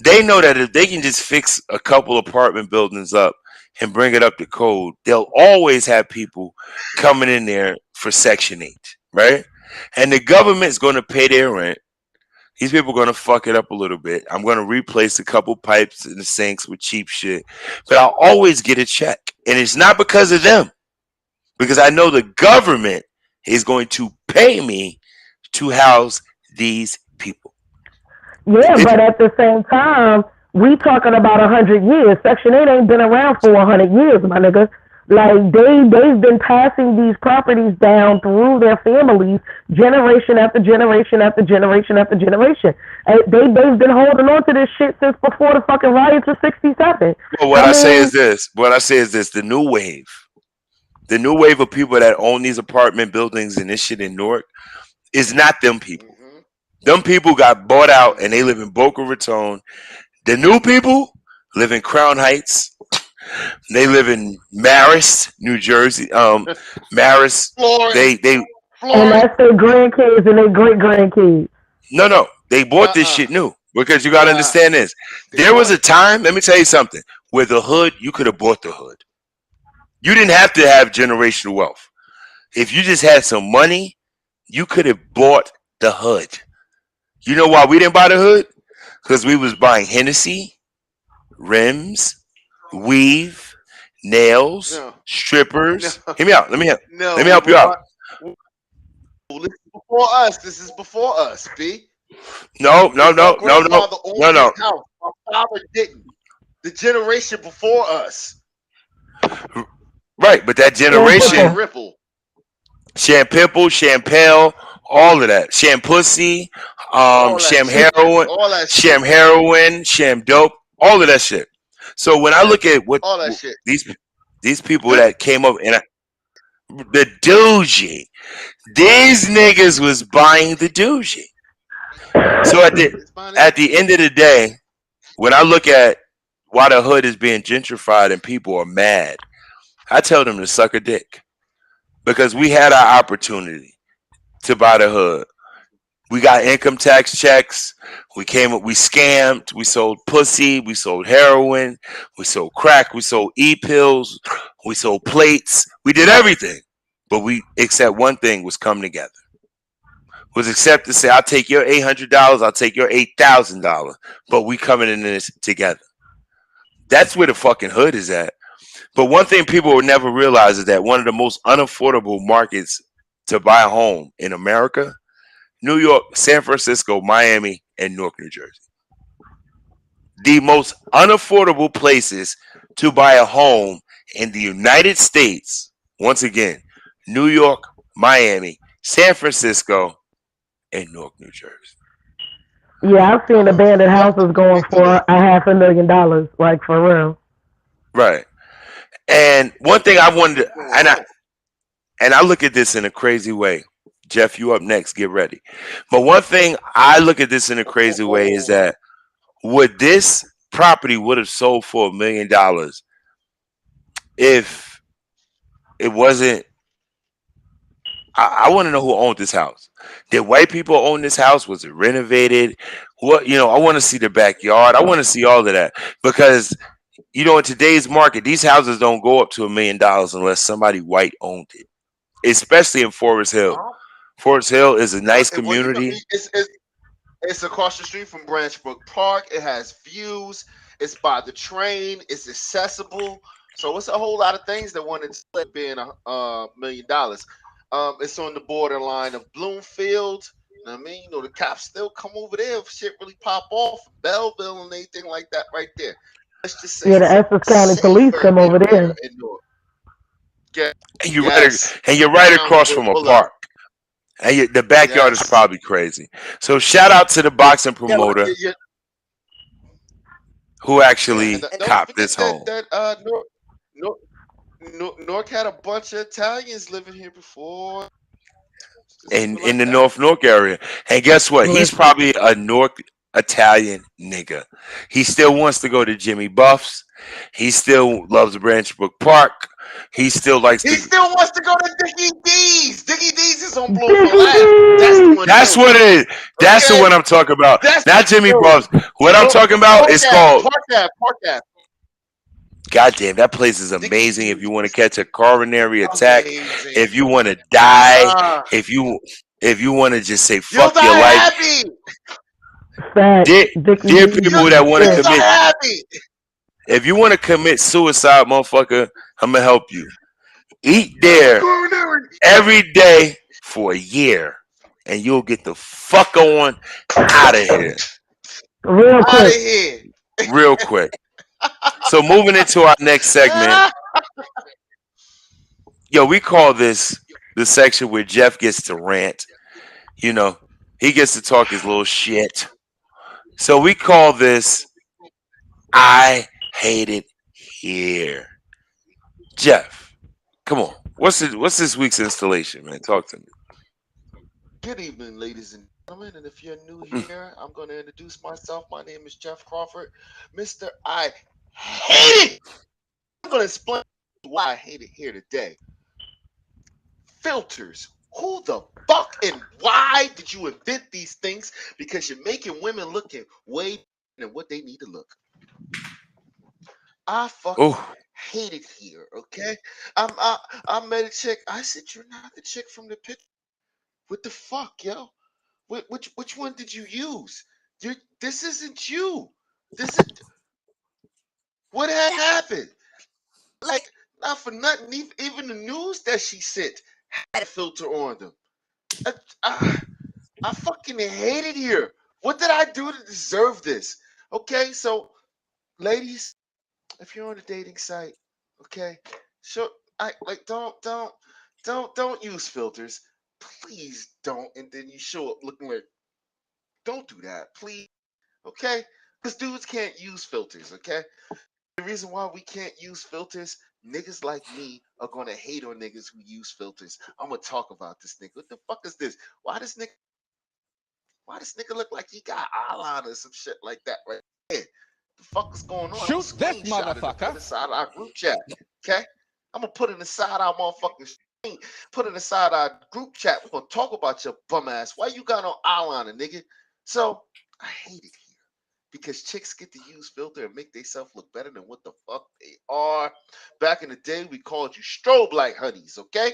They know that if they can just fix a couple apartment buildings up and bring it up to code, they'll always have people coming in there for Section 8, right? And the government's going to pay their rent. These people are going to fuck it up a little bit. I'm going to replace a couple pipes in the sinks with cheap shit, but I'll always get a check. And it's not because of them, because I know the government is going to pay me to house these people.
Yeah,
It,
but at the same time, we talking about 100 years. Section 8 ain't been around for 100 years, my nigga. Like they've been passing these properties down through their families, generation after generation after generation after generation. And they've been holding on to this shit since before the fucking riots of '67.
well, what
I
I say
mean,
is this. What I say is this: the new wave of people that own these apartment buildings and this shit in Newark is not them people.
Mm-hmm.
Them people got bought out and they
Mm-hmm.
live in Boca Raton. The new people live in Crown Heights. They live in Marist, New Jersey. Marist.
Florence.
They
and
Florence.
that's their grandkids and their great grandkids.
no. They bought this
Uh-uh.
shit new because you got to
Nah.
understand this.
They
There was
bought
a
it.
time. Let me tell you something. Where the hood, you could have bought the hood. You didn't have to have generational wealth. If you just had some money, you could have bought the hood. You know why we didn't buy the hood? Because we was buying Hennessy, rims, weave, nails,
No. No.
strippers. Hear me out. Let me help.
No.
Let me
We
help
were
you out.
This is before us. This is before us, B.
No, no,
Because my
no, no, no,
grandfather owned
no,
this
no.
house. My father didn't. The generation before us.
Right, but that
Sham
Sham
generation,
Pipple.
Ripple.
Shampimple, Shampel, all of that, Shampussy,
All that
Sham
shit.
heroin,
All that shit.
Sham heroin, Sham dope, all of that shit. So when I look at what
All that shit.
these people
The
that came up and the Doogie, these niggas was buying the Doogie. So
it's fine.
at the end of the day, when I look at why the hood is being gentrified and people are mad, I tell them to suck a dick because we had our opportunity to buy the hood. We got income tax checks. We came up, we scammed, we sold pussy, we sold heroin, we sold crack, we sold e-pills, we sold plates. We did everything. But we except one thing was come together. Was accept to say, I'll take your $800, I'll take your $8,000, but we coming in this together. That's where the fucking hood is at. But one thing people will never realize is that one of the most unaffordable markets to buy a home in America, New York, San Francisco, Miami, and Newark, New Jersey. The most unaffordable places to buy a home in the United States. Once again, New York, Miami, San Francisco, and Newark, New Jersey.
Yeah, I've seen abandoned
Fuck the
houses going
people
for
that.
$500,000, like for real.
Right. And one thing I wanted to,
Going on.
and I look at this in a crazy way. Jeff, you up next. Get ready. But one thing I look at this in a crazy way is that would this property would have sold for $1 million if it wasn't. I want to know who owned this house. Did white people own this house? Was it renovated? What I want to see the backyard. I want to see all of that because in today's market, these houses don't go up to $1 million unless somebody white owned it, especially in Forest Hill.
Huh?
Forest Hill is a nice
Well,
community.
it's across the street from Branchbrook Park. It has views. It's by the train. It's accessible. So it's a whole lot of things that wanted to let being $1 million. It's on the borderline of Bloomfield. You know what I mean? The cops still come over there if shit really pop off. Belleville and anything like that right there. Let's just say
Yeah, the
it's a
Essex County Police
safer
come over
area
there.
in North. Get
And you're
yes.
right across
Brownsville
from a
Boulevard.
park. And the backyard is
Yes.
probably crazy. So shout out to the boxing
Yeah, but
promoter
yeah,
who
yeah, and
actually
don't
copped
forget
this home.
that Nork had a bunch of Italians living here before. Just leave
in
it
in
like
the
that.
North area. And guess what? He's
Listen,
probably a North Italian nigga. He still wants to go to Jimmy Buff's. He still loves Branchbrook Park. He still likes
He
to.
still wants to go to Dickie D's. Dickie D's is on Bloomfield
Dickie
Ave. That's the
D!
one he
That's
wants to
what it
go
is.
to.
That's the
Okay,
one I'm talking about.
that's
Not Jimmy
yo,
Buff's. What I'm talking about
Park
is
Ave,
called.
Park Ave.
Goddamn, that place is
Dickie
amazing. If you want to
D's,
catch a coronary attack,
amazing.
if you want to die,
Ah,
if you want to just say
you'll
fuck your
die
life,
happy.
Facts.
dear,
Dickie
dear
D.
You
people that want to
you'll die
commit,
happy.
if you want to commit suicide, motherfucker, I'm gonna help you. Eat
Have a
there
coronary.
every day for a year, and you'll get the fuck on out of here
Real
Out of
quick.
here.
real quick. So moving into our next segment,
Ah,
we call this the section where Jeff gets to rant. You know, he gets to talk his little shit. So we call this I Hate It Here. Jeff, come on. What's this week's installation, man? Talk to me.
Good evening, ladies and gentlemen. And if you're new
Mm.
here, I'm going to introduce myself. My name is Jeff Crawford, Mr. I Hate It. I'm going to explain why I hate it here today. Filters. Who the fuck and why did you invent these things? Because you're making women looking way better than what they need to look. I fucking
Oh,
hate it here, okay? I met a chick. I said, you're not the chick from the picture. What the fuck, yo? Which one did you use? This isn't you. This is what had happened. Like, not for nothing. Even the news that she sent had a filter on them. I, I, I fucking hate it here. What did I do to deserve this? Okay, so ladies, if you're on a dating site, okay, sure, I like don't use filters. Please don't, and then you show up looking like don't do that, please. Okay, because dudes can't use filters. Okay, the reason why we can't use filters, niggas like me are gonna hate on niggas who use filters. I'm gonna talk about this nigga. What the fuck is this? Why this nigga look like he got eyeliner or some shit like that right there? The fuck is going on? I'm gonna screenshot it and put it inside our group chat. Okay? I'm gonna put it inside our motherfucking screen, put it inside our group chat. We're gonna talk about your bum ass. Why you got on eyeliner, nigga? So I hate it here because chicks get to use filter and make themselves look better than what the fuck they are. Back in the day, we called you strobe light honeys, okay?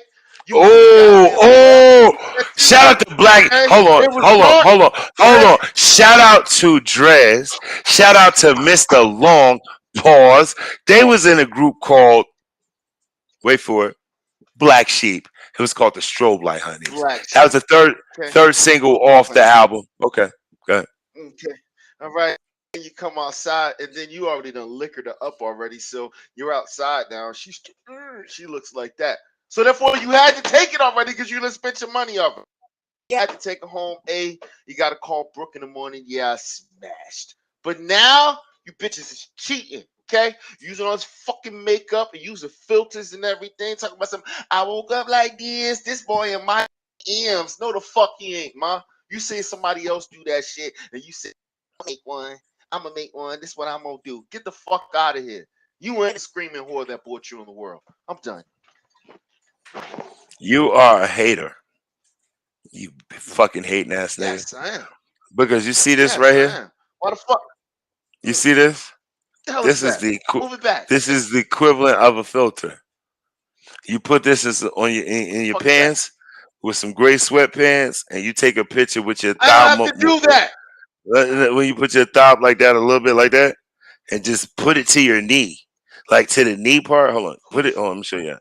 You was a
Oh,
goddamn
oh!
sexy,
Shout out to Black.
okay?
Hold on,
It was
hold on,
dark,
hold on, hold
okay?
on. Shout out to Drez. Shout out to Mr. Long. Pause. They was in a group called, wait for it, Black Sheep. It was called the Strobe Light Honeys.
Black
That was
sheep,
the third
okay?
third single
Oh,
off the
honey.
album. Okay, go ahead.
Okay. All right. And you come outside, and then you already done liquored her up already. So you're outside now. She looks like that. So therefore, you had to take it already because you done spent your money already. You had to take her home. You got to call Brooke in the morning. Yeah, I smashed. But now you bitches is cheating. Okay, using all this fucking makeup and using filters and everything. Talking about some. I woke up like this. This boy in my M's. No, the fuck he ain't, ma. You see somebody else do that shit, and you say, "I'll make one. I'm gonna make one. This is what I'm gonna do. Get the fuck out of here. You ain't the screaming whore that brought you in the world. I'm done.
You are a hater. You fucking hating ass nigga.
Yes, I am.
Because you see this
Yes,
right
I
here.
am. Why the fuck?
You see this?
The hell is
This is
that?
the
Move it back.
this is the equivalent of a filter. You put this on your in your
Fuck is that?
pants with some gray sweatpants, and you take a picture with your
I don't
thigh
have to do that.
when you put your thigh up like that, a little bit like that, and just put it to your knee, like to the knee part. Hold on, put it on. Let me show you.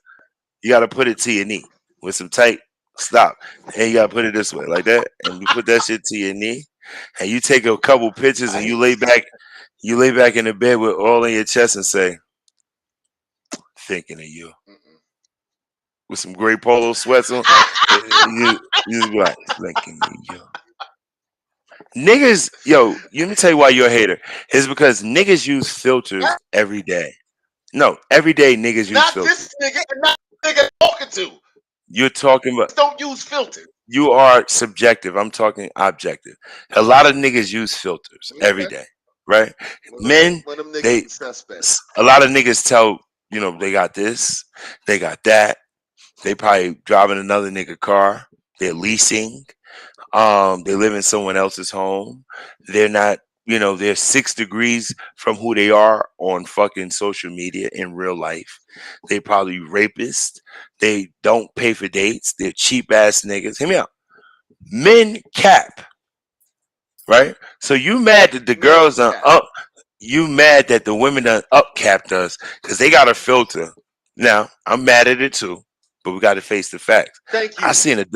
You got to put it to your knee with some tight stop, and you got to put it this way, like that, and you put that shit to your knee, and you take a couple pictures,
I
and you
hate
lay
this.
back. You lay back in the bed with all in your chest and say, "Thinking of you,"
Mm-mm.
with some gray polo sweats on. You just be like, "Thinking of you." Niggas, yo, let me tell you why you're a hater. It's because niggas use filters every day. No, every day niggas use
Not
filters.
this nigga and not the nigga talking to.
You're talking about
Don't use filters.
you are subjective. I'm talking objective. A lot of niggas use filters every
Okay.
day, right?
One of them,
Men,
one of them niggas
they
is suspect.
a lot of niggas tell they got this, they got that. They probably driving another nigga car. They're leasing. They live in someone else's home. They're not, they're 6 degrees from who they are on fucking social media in real life. They probably rapists. They don't pay for dates. They're cheap ass niggas. Hear me out. Men cap, right? So you mad that the
Men
girls are
cat.
up? You mad that the women done up capped us because they got a filter? Now I'm mad at it too, but we got to face the facts.
Thank
I
you.
seen a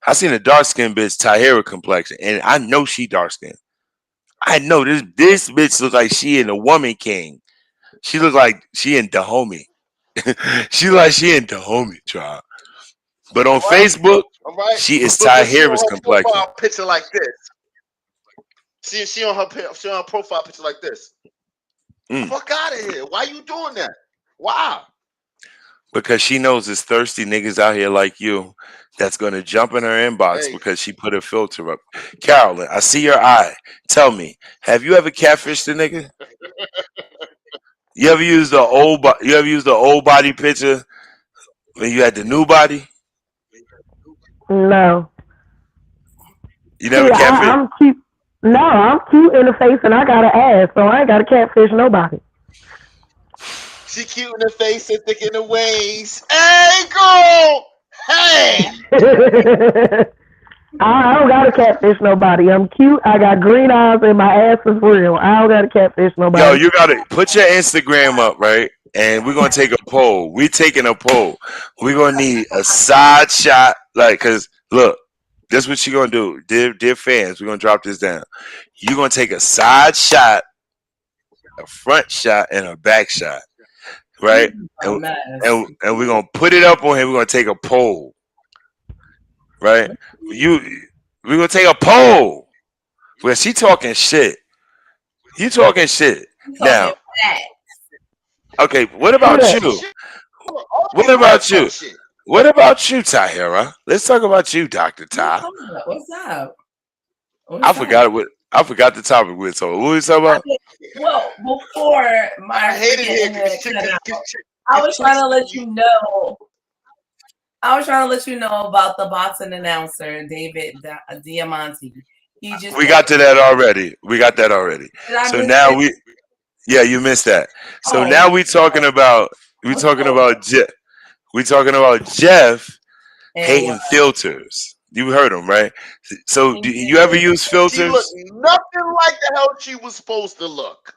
I seen a dark skinned bitch Tahira complexion, and I know she dark skinned. I know this bitch look like she in the Woman King. She look like she in Dahomey. She like she in Dahomey tribe. But on
All right.
Facebook,
All right.
she is
But she on
Tahira's
her
complexion.
profile picture like this. She on her profile picture like this.
Mm.
Fuck out of here. Why you doing that? Wow.
Because she knows there's thirsty niggas out here like you that's gonna jump in her inbox
Hey,
because she put a filter up. Carolyn, I see your eye. Tell me, have you ever catfished a nigga? You ever used the old body picture when you had the new body?
No.
You
See,
never catfish.
I'm cute. No, I'm cute in the face and I got an ass, so I ain't got to catfish nobody.
she cute in the face and thick in the ways. Hey, girl. Hey.
I don't got to catfish nobody. I'm cute. I got green eyes and my ass is real. I don't got to catfish
Yo,
nobody.
you gotta put your Instagram up, right? And we're gonna take a poll. We taking a poll. We're gonna need a side shot, like, cause look, This what you gonna do, dear fans. We're gonna drop this down. You're gonna take a side shot, a front shot, and a back shot,
This
right?
is a
And
mess.
and we're gonna put it up on here. We're gonna take a poll, right? You we're gonna take a poll. Where she talking shit. You talking shit.
I'm talking
Now,
back.
okay, what about
Yeah.
you? What
Always gotta
about
talk
you?
shit.
What about you, Tahira? Let's talk about you, Dr. Ty.
What's up?
I
What's up?
forgot what I forgot the topic we told. What we talking about?
Well, before
I
my
hate it
freaking
here
internet
because
cut out, I was trying to let you know. I was trying to let you know about the boxing announcer, David Diamante. He just
We got
posted.
to that already. We got that already.
Did I
So
miss
now
it?
yeah, you missed that. So
Oh,
now we talking about
what's up?
We talking about Jeff
And what?
hating filters. You heard him, right? So do you ever use
she looked
filters?
nothing like the hell she was supposed to look.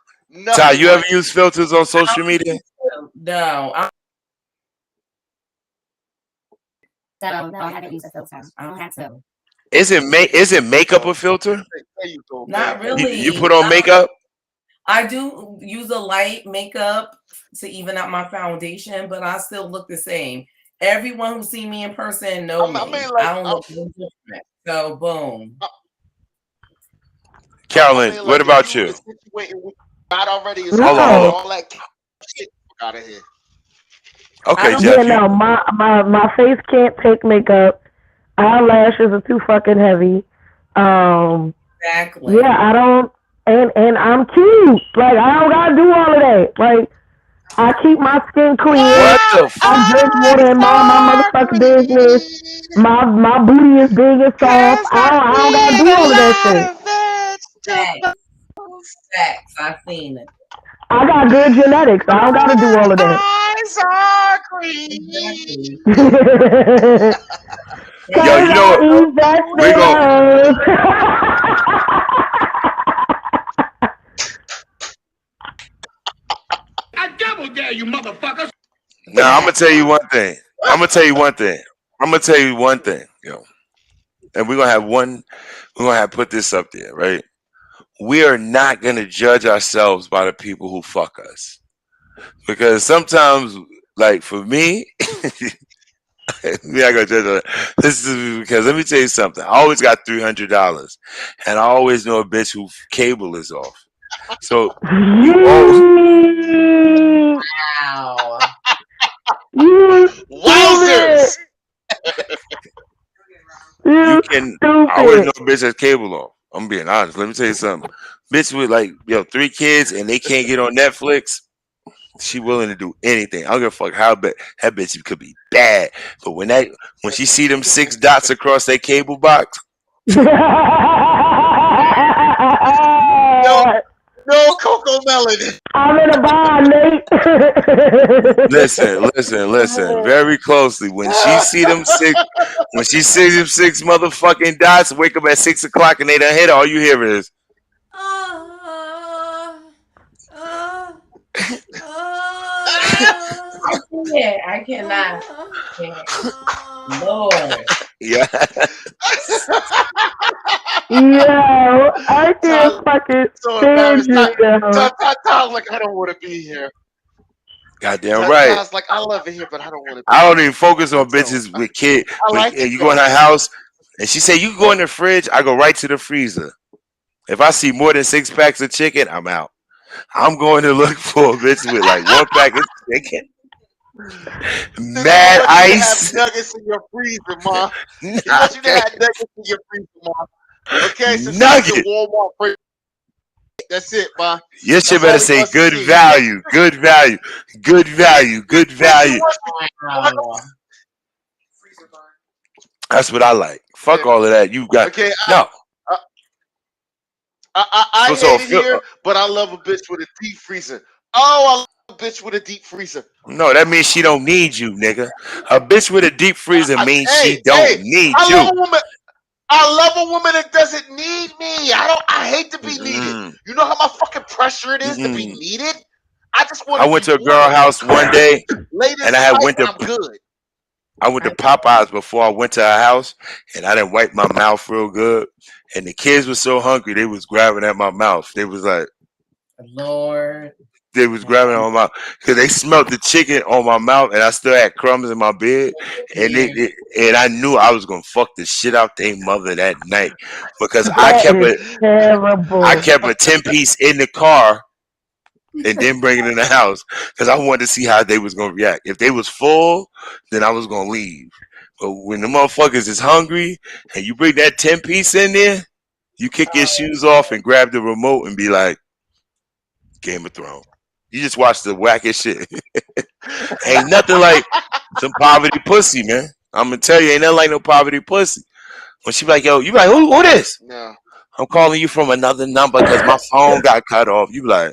Ty,
Nothing
you ever
like it.
use filters on
I
social
don't
media?
used to. No,
I haven't used a filter. I don't have to.
Is it makeup a filter?
There you go, man.
not
You
really.
put on makeup?
I do use a light makeup to even out my foundation, but I still look the same. Everyone who see me in person know me.
I mean,
I
like,
don't look no different. So boom.
Carolyn,
like
what
if
about
you
you?
insinuating what you got already is
Hold on,
cool,
hold
but
on.
No.
all that shit out of here.
I
Okay,
don't
Yeah,
Jeff, you
no, my face can't take makeup. Eyelashes are too fucking heavy.
exactly.
Yeah, I don't, and I'm cute. Like I don't gotta do all of that. Like I keep my skin clean.
what the
I drink water and mind my motherfucking business. My booty is big and soft. I don't gotta do all of that shit.
Facts. Facts. I've seen it.
I got good genetics. I don't gotta do all of that.
Eyes are green.
Exactly.
yo,
Cause
you know
I
what?
eat
We're going
vegetables.
now I'm gonna tell you one thing. I'm gonna tell you one thing. I'm gonna tell you one thing, yo. And we're gonna have put this up there, right? We are not gonna judge ourselves by the people who fuck us. Because sometimes, like for me, we not gonna judge her. This is because let me tell you something. I always got $300, and I always know a bitch who cable is off. So you all
Wow.
You stupid.
Wowzers!
you
You
can I always know
stupid.
a bitch that's cable off. I'm being honest. Let me tell you something. Bitch with like 3 kids and they can't get on Netflix. She willing to do anything. I don't give a fuck how bad that bitch could be bad. But when she see them 6 dots across that cable box,
No, no Coco Melon.
I'm in a bind, Nate.
listen, very closely. When she see them 6 motherfucking dots, wake up at 6 o'clock and they done hit her, all you hear is
I can't. I cannot. Can't. Lord.
yeah.
Yo, I can't
Tyler,
fucking
so
stand
embarrassed.
you, yo.
Tyler's like, I don't want to be here.
Goddamn right.
Tyler's like, I love it here, but I don't want to be
I don't
here.
even focus
I
on
don't.
bitches with kids.
I
When
like it
you go in
though.
her house and she say you can go in the fridge, I go right to the freezer. If I see more than 6 packs of chicken, I'm out. I'm going to look for a bitch with like 1 pack of chicken,
Since I
mad
want you to have
ice,
nuggets in your freezer, ma. He wants you to
okay,
have nuggets in your freezer, ma. Okay, so she needs a
nugget.
Walmart freezer. That's it, ma.
Your shit
That's
better
all he
say
wants to
good
see. He can't.
value, good value, good value, good
He
value.
wants
Wow.
That's what I like.
to,
Fuck all of that. You got
okay,
no.
I, I
So
hate it here, but I love a bitch with a deep freezer. Oh, I love a bitch with a deep freezer.
no, that means she don't need you, nigga. A bitch with a deep freezer means she
Hey,
don't
hey,
need
I
you.
love a woman. I love a woman that doesn't need me. I don't. I hate to be needed.
Mm-mm,
You know how much fucking pressure it is to be
mm-mm.
needed. I just want
I
to
went
be
to a girl
wanted.
house one day
Lay
and
this
I had
pipe
went
and
to
I'm good.
I went to Popeyes before I went to her house, and I didn't wipe my mouth real good. And the kids were so hungry, they was grabbing at my mouth. They was like,
Lord.
they was grabbing on my mouth because they smelled the chicken on my mouth, and I still had crumbs in my bed, and
Weird.
and I knew I was gonna fuck the shit out their mother that night because
That is
I
terrible.
kept a 10 piece in the car and then bring it in the house because I wanted to see how they was gonna react. If they was full, then I was gonna leave. But when the motherfuckers is hungry and you bring that 10 piece in there, you kick your shoes off and grab the remote and be like, Game of Thrones. You just watch the wackest shit. Ain't nothing like some poverty pussy, man. I'm gonna tell you, ain't nothing like no poverty pussy. When she be like, yo, you be like, who this?
No.
I'm calling you from another number because my phone got cut off. You be like,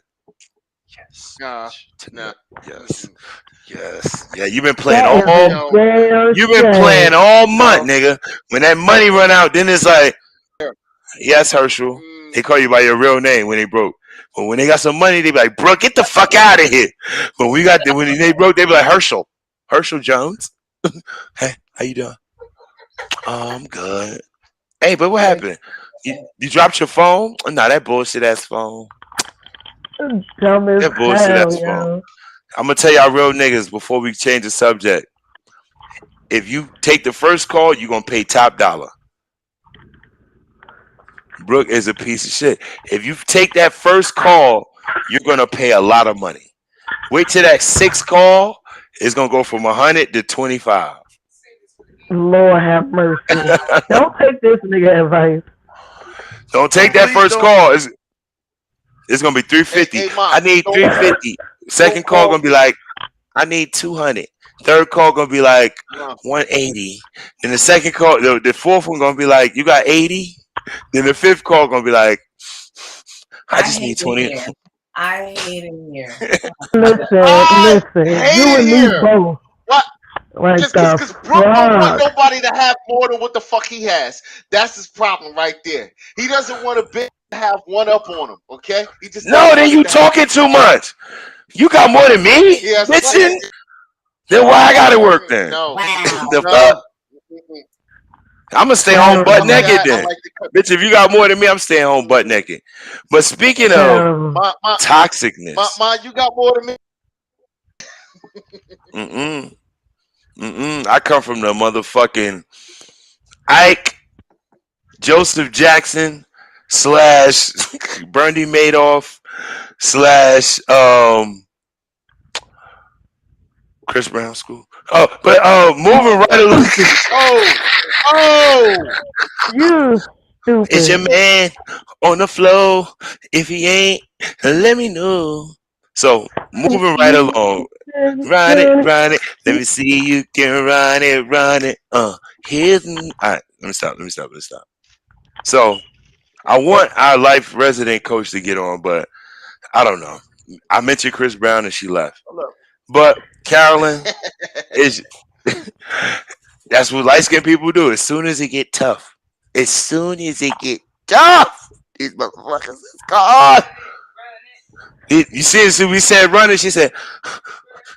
yes,
Nah. Nah.
yes, yes. Yeah, you been playing
That is
all
a
Yo.
damn
you been playing
shame.
all month,
Yo.
nigga. When that money run out, then it's like, yes, Herschel.
Mm,
They call you by your real name when they broke. But when they got some money, they be like, bro, get the fuck out of here. But when they broke, they be like, Herschel. Herschel Jones. Hey, how you doing? Oh, I'm good. Hey, but what happened? You dropped your phone? Nah, that bullshit ass phone.
Dumb as
That bullshit
hell,
ass phone.
yo.
I'm gonna tell y'all real niggas before we change the subject. If you take the first call, you gonna pay top dollar. Brooke is a piece of shit. If you take that first call, you're gonna pay a lot of money. Wait till that sixth call. It's gonna go from 100 to 25.
Lord have mercy. Don't take this nigga advice.
Don't take that
please
first
don't.
call. It's gonna be
Hey,
350.
hey, mom,
I need
don't
350.
don't
Second call
call
gonna be
me.
like, I need 200. Third call gonna be like
Mom.
180. Then the second call, the fourth one gonna be like, you got 80. Then the fifth call gonna be like, I
I
just
hate
need
it
20.
here. I hate it here.
Listen,
I
listen.
hate
You
it
and me
here.
both.
What?
Like the
Cause Brooke don't want
fuck.
nobody to have more than what the fuck he has. That's his problem right there. He doesn't want a bitch to have one up on him. Okay? He just
No,
doesn't
then
want it
you
to happen.
talking too much. You got more than me,
He has
bitch.
plenty.
Then why I gotta work then?
No,
The
Wow.
fuck?
no.
I'm gonna stay home butt
See,
Terrible.
naked
I
then.
like the cut.
Bitch, if you got more than me, I'm staying home butt naked. But speaking of
Terrible.
toxicness,
You got more than me.
mm-mm, mm-mm. I come from the motherfucking Ike, Joseph Jackson slash Bernie Madoff slash Chris Brown school. Oh, but moving right along.
Oh, oh.
You
Is your
stupid.
man on the floor? If he ain't, let me know. So moving right along. Run it. Let me see you can run it. All right, let me stop. So I want our life resident coach to get on, but I don't know. I mentioned Chris Brown and she left. But Carolyn is that's what light skinned people do. As soon as it get tough. As soon as it get tough, these motherfuckers is gone. You see, so we said running. She said,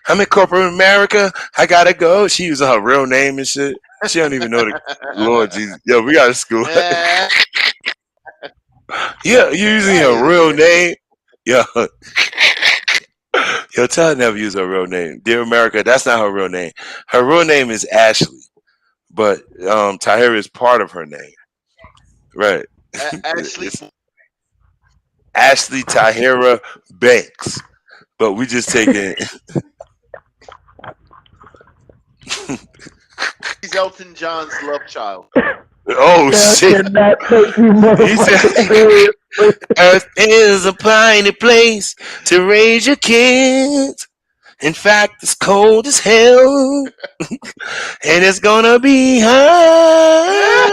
I'm in corporate America. I gotta go. She using her real name and shit. She don't even know the Lord Jesus. Yo, we got to school.
Eh,
Yeah, you using
I
her
hear
real
you.
name. Yo, yo, tell her never use her real name. Dear America, that's not her real name. Her real name is Ashley, but Tahira is part of her name. Right.
Ashley.
It's Ashley Tahira Banks. But we just taking
He's Elton John's love child.
oh
That
shit.
cannot take you
He said
motherfucking seriously.
Earth is a piney place to raise your kids. In fact, it's cold as hell. And it's gonna be high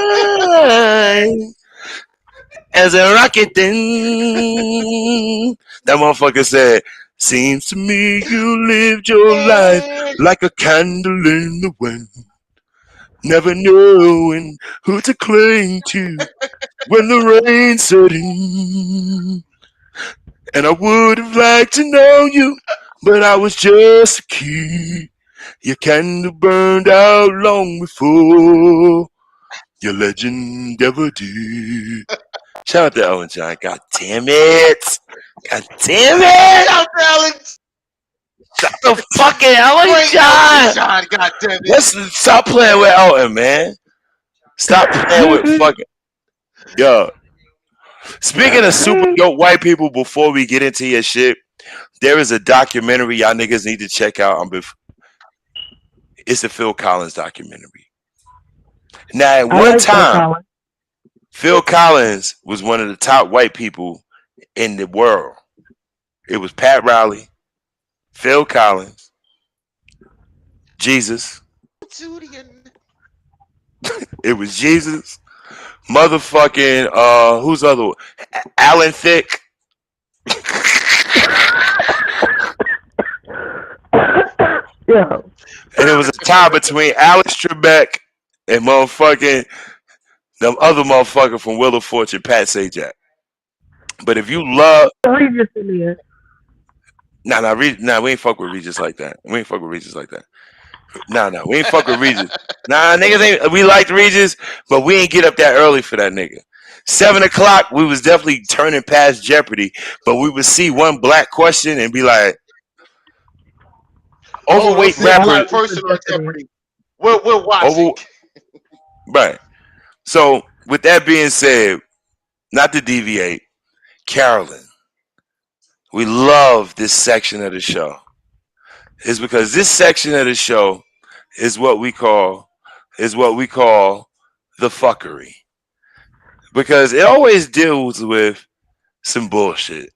as a rocket then. That motherfucker said, seems to me you lived your life like a candle in the wind. Never knowing who to cling to when the rain set in. And I would have liked to know you, but I was just a kid. Your candle burned out long before your legend ever did. Shout out to Elton John. God damn it. God damn it.
Shout out
The fucking Elton
great Elton
John.
John, God damn it.
Stop playing with Elton, man. Stop playing with fucking. Yo, speaking of super dope white people, before we get into your shit, there is a documentary y'all niggas need to check out. It's the Phil Collins documentary. Now, at
I
one
like Phil
time,
Collins.
Phil Collins was one of the top white people in the world. It was Pat Riley, Phil Collins, Jesus.
Julian.
It was Jesus, motherfucking who's other one? Alan Thicke.
Yeah.
And it was a tie between Alex Trebek and motherfucking them other motherfucker from Wheel of Fortune, Pat Sajak. But if you love
Regis in there.
we ain't fuck with Regis like that. We ain't fuck with Regis like that. We ain't fuck with Regis. Niggas ain't. We liked Regis, but we ain't get up that early for that nigga. 7 o'clock, we was definitely turning past Jeopardy, but we would see one black question and be like,
Oh, don't
overweight
see a
Yeah, I
rapper,
black
like Mr.
person on
Jeopardy.
Jeopardy. We're watching.
over right. So with that being said, not to deviate, Carolyn, we love this section of the show. It's because this section of the show is what we call the fuckery. Because it always deals with some bullshit.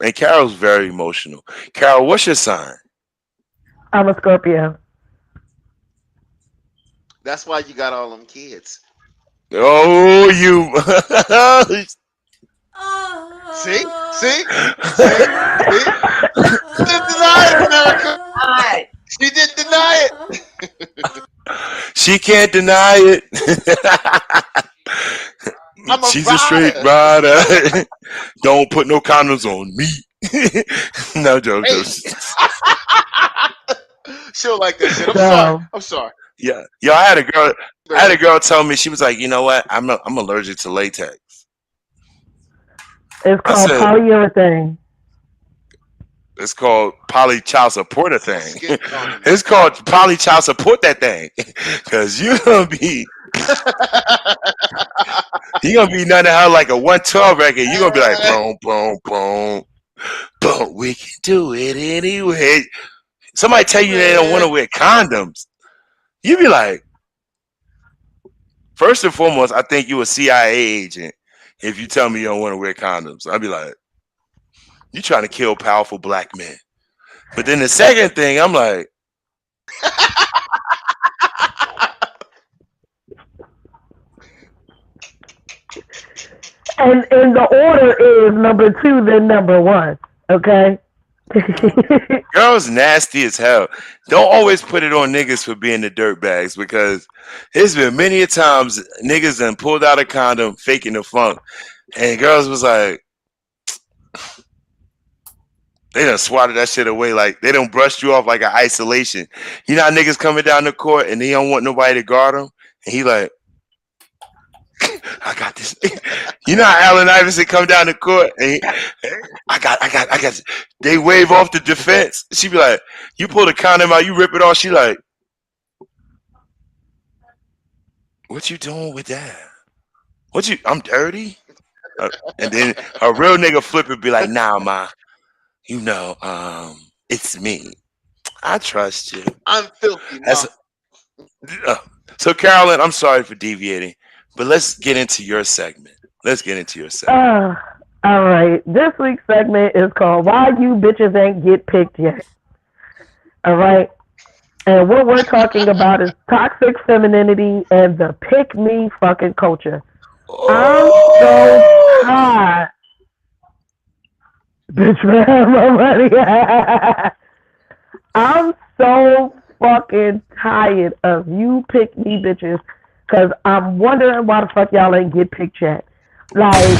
And Carol's very emotional. Carol, what's your sign?
I'm a Scorpio.
That's why you got all them kids.
Oh, you.
See? See? See? See? She didn't deny it, America.
Hi.
She didn't deny it.
She can't deny it.
I'm a
She's a straight
rider.
rider. Don't put no condoms on me. No joke.
Hey. She'll like that shit. I'm sorry.
So,
I'm sorry.
Yeah. Yo, I had a girl tell me, she was like, you know what? I'm allergic to latex.
it's
I
called
said,
polyurethane.
it's called poly child support a thing.
Skin tone.
It's called poly child support that thing. Cause you're gonna be nothing out like a 112 record. You're gonna be like, boom, boom, boom. But we can do it anyway. Somebody tell you they don't want to wear condoms. You be like, first and foremost, I think you a CIA agent if you tell me you don't want to wear condoms. I'd be like, you trying to kill powerful black men. But then the second thing, I'm like,
And the order is number 2, then number 1. Okay?
girls nasty as hell. Don't always put it on niggas for being the dirt bags, because there's been many a times niggas done pulled out a condom faking the funk, and girls was like, they done swatted that shit away, like they done brushed you off like an isolation. You know how niggas coming down the court and they don't want nobody to guard them, and he like, I got this. You know how Allen Iverson come down the court and I got. They wave off the defense. She be like, you pull the condom out, you rip it off. She like, what you doing with that? I'm dirty. And then a real nigga flip it, be like, nah, ma, you know, it's me. I trust you.
I'm filthy.
That's, so Carolyn, I'm sorry for deviating, but let's get into your segment.
All right. This week's segment is called Why You Bitches Ain't Get Picked Yet. All right. And what we're talking about is toxic femininity and the pick me fucking culture. I'm so tired. Bitch, man, my money. I'm so fucking tired of you pick me bitches, because I'm wondering why the fuck y'all ain't get picked yet. Like,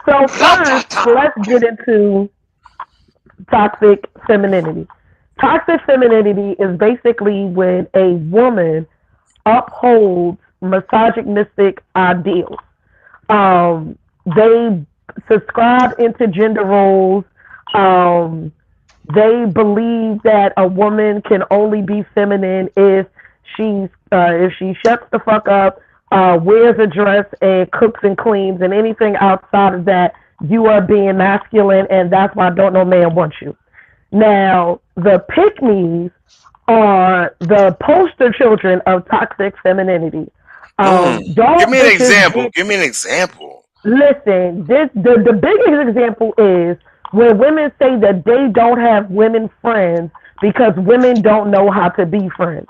so first, let's get into toxic femininity. Toxic femininity is basically when a woman upholds misogynistic ideals. They subscribe into gender roles. Um, they believe that a woman can only be feminine if she shuts the fuck up, wears a dress, and cooks and cleans, and anything outside of that, you are being masculine, and that's why don't no man want you. Now, the pick-me's are the poster children of toxic femininity.
Give
Dog
me an
bitches
example.
get
Give me an example.
listen. The biggest example is when women say that they don't have women friends because women don't know how to be friends.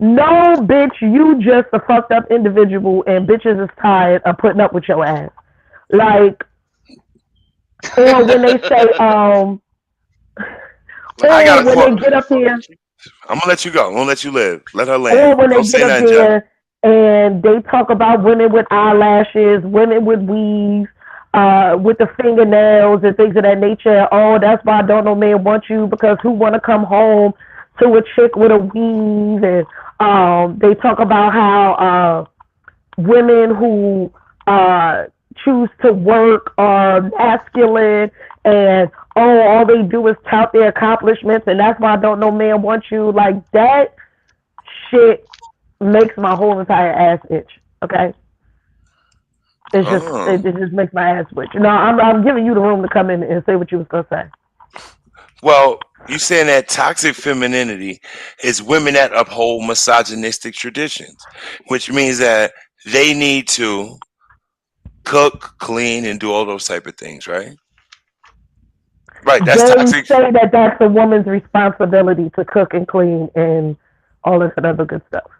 No, bitch, you just a fucked up individual, and bitches is tired of putting up with your ass. Like, or when they say,
I got
or
a
when they
quote.
get up here,
I'm gonna let you go. I'm gonna let you live. Let her
or
land.
when they
Don't
get
say
up
nothing, Jeff.
there and they talk about women with eyelashes, women with weaves, with the fingernails and things of that nature. Oh, that's why don't no man want you because who want to come home to a chick with a weave? And they talk about how women who choose to work are masculine and all they do is tout their accomplishments and that's why don't no man want you. Like that shit makes my whole entire ass itch. Okay,
Oh.
it just makes my ass itch. No, I'm giving you the room to come in and say what you was gonna say.
Well, you saying that toxic femininity is women that uphold misogynistic traditions, which means that they need to cook, clean, and do all those type of things, right? Right. That's
They
toxic.
say that that's a woman's responsibility to cook and clean and all this other good stuff.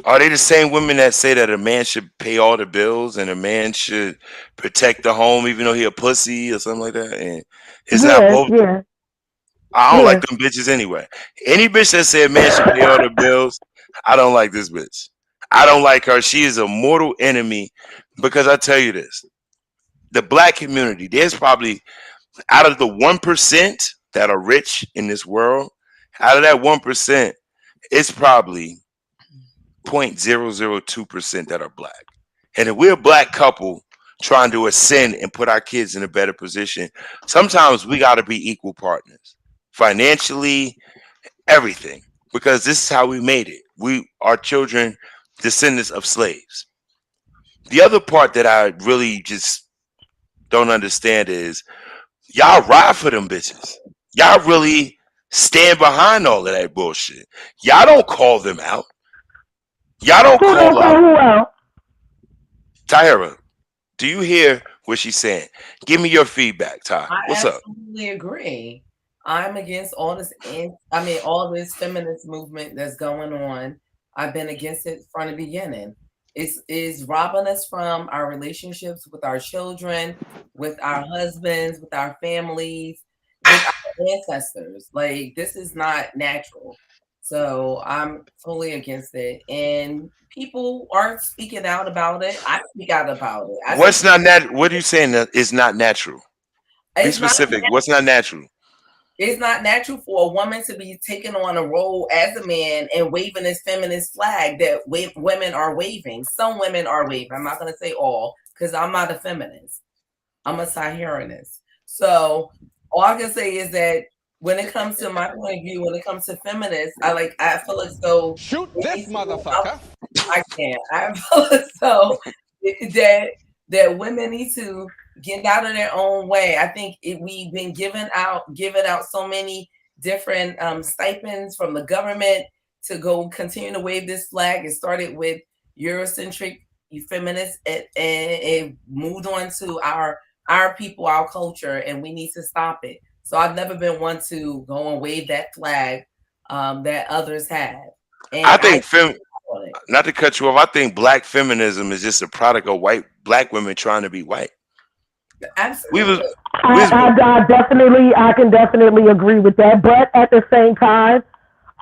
Are they the same women that say that a man should pay all the bills and a man should protect the home even though he a pussy or something like that? And it's not
Yeah,
both.
yeah,
I don't
yeah.
like them bitches anyway. Any bitch that said man should pay all the bills, I don't like this bitch. I don't like her. She is a mortal enemy because I tell you this. The black community, there's probably out of the 1% that are rich in this world, out of that 1%, it's probably 0.002% that are black. And if we're a black couple trying to ascend and put our kids in a better position, sometimes we got to be equal partners financially, everything, because this is how we made it. We are children, descendants of slaves. The other part that I really just don't understand is y'all ride for them bitches. Y'all really stand behind all of that bullshit. Y'all don't call them out. Y'all don't
Who don't
call
call
out
who out?
Tyra. Do you hear what she's saying? Give me your feedback, Ty.
I
What's up?
absolutely agree. I'm against all this, I mean, all this feminist movement that's going on. I've been against it from the beginning. It's is robbing us from our relationships with our children, with our husbands, with our families, with our ancestors. Like this is not natural. So I'm fully against it. And people aren't speaking out about it. I speak out about it. I
What's
speak.
not nat? What are you saying that is not natural? Be
It's not.
specific. What's not natural?
It's not natural for a woman to be taking on a role as a man and waving this feminist flag that women are waving. Some women are waving. I'm not going to say all because I'm not a feminist. I'm a Saharanist. So all I can say is that when it comes to my point of view, when it comes to feminists, I feel as though
Shoot
they
this
need to,
motherfucker.
I can't. I feel as though that women need to get out of their own way. I think we've been giving out so many different stipends from the government to go continue to wave this flag. It started with Eurocentric feminists and it moved on to our people, our culture, and we need to stop it. So I've never been one to go and wave that flag that others have. And
I
I
think not to cut you off. I think black feminism is just a product of white black women trying to be white. We was
absolutely.
we was
I can definitely agree with that. But at the same time,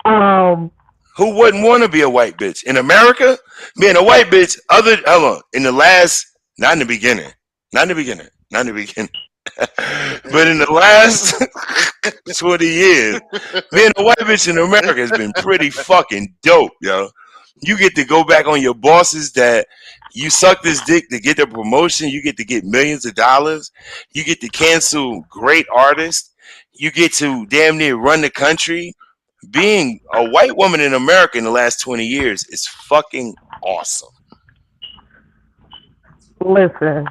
um,
who wouldn't want to be a white bitch in America? Being a white bitch, hold on, in the last, not in the beginning, not in the beginning, not in the beginning. But in the last 20 years, being a white bitch in America has been pretty fucking dope, yo. You get to go back on your bosses that you suck this dick to get the promotion. You get to get millions of dollars. You get to cancel great artists. You get to damn near run the country. Being a white woman in America in the last 20 years is fucking awesome.
Listen,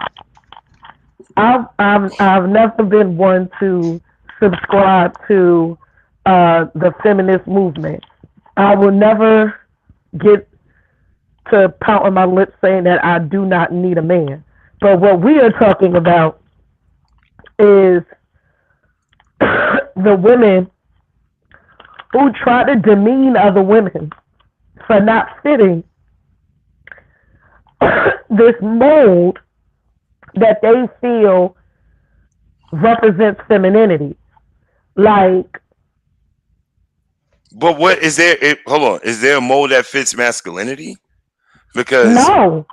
I've never been one to subscribe to the feminist movement. I will never get to pout on my lips saying that I do not need a man. But what we are talking about is the women who try to demean other women for not fitting this mold that they feel represents femininity. Like,
But what is there? Hold on. Is there a mold that fits masculinity? Because
no.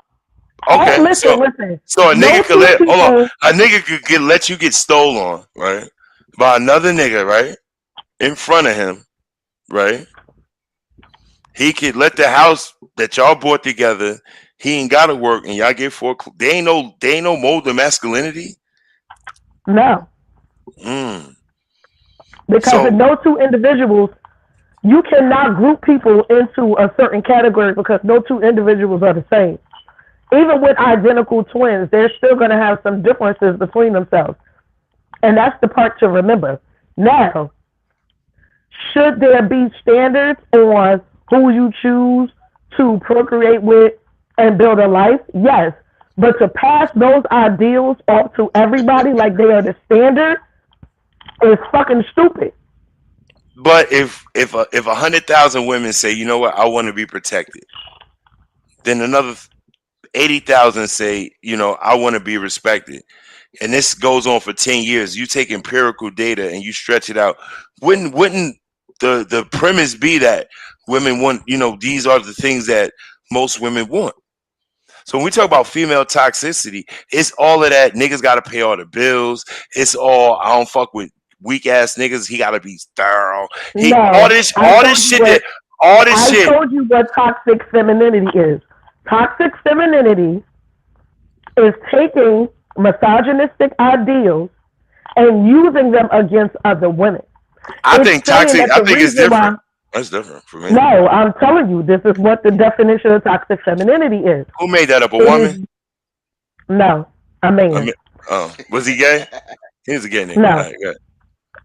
okay,
Oh, listen.
so a
No
nigga could
two
let hold on.
people.
A nigga could let you get stole on, right? By another nigga, right? In front of him, right? He could let the house that y'all bought together. He ain't gotta work, and y'all get for. They ain't no mold of masculinity.
No,
Mm.
because in
So,
no two individuals, you cannot group people into a certain category because no two individuals are the same. Even with identical twins, they're still going to have some differences between themselves. And that's the part to remember. Now, should there be standards on who you choose to procreate with and build a life? Yes. But to pass those ideals off to everybody like they are the standard is fucking stupid.
but if 100,000 women say, you know what, I want to be protected, then another 80,000 say, you know, I want to be respected, and this goes on for 10 years. You take empirical data and you stretch it out. Wouldn't the premise be that women want, you know, these are the things that most women want? So when we talk about female toxicity, it's all of that. Niggas got to pay all the bills. It's all, I don't fuck with weak ass niggas. He got to be thorough. He
No,
all this shit that all this
I
shit.
told you what toxic femininity is. Toxic femininity is taking misogynistic ideals and using them against other women.
I
It's
think
saying
toxic.
that
I
the
think it's
reason why.
different. That's different for me.
No, I'm telling you, this is what the definition of toxic femininity is.
Who made that up? A
It
woman?
is no, a
I
man.
mean, oh, was he gay? He was a gay nigga. All
No,
right, good.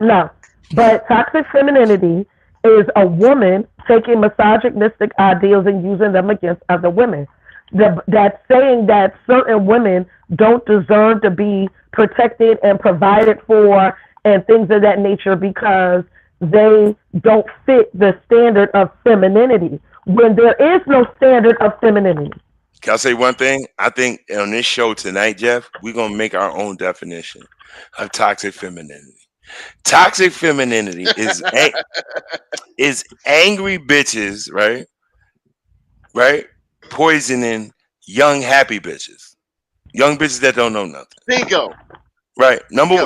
no. But toxic femininity is a woman taking misogynistic ideals and using them against other women. That's saying that certain women don't deserve to be protected and provided for and things of that nature because they don't fit the standard of femininity when there is no standard of femininity.
Can I say one thing? I think on this show tonight, Jeff, we're gonna make our own definition of toxic femininity. Toxic femininity is angry bitches, right? Right? Poisoning young happy bitches. Young bitches that don't know nothing.
Bingo.
Right. Number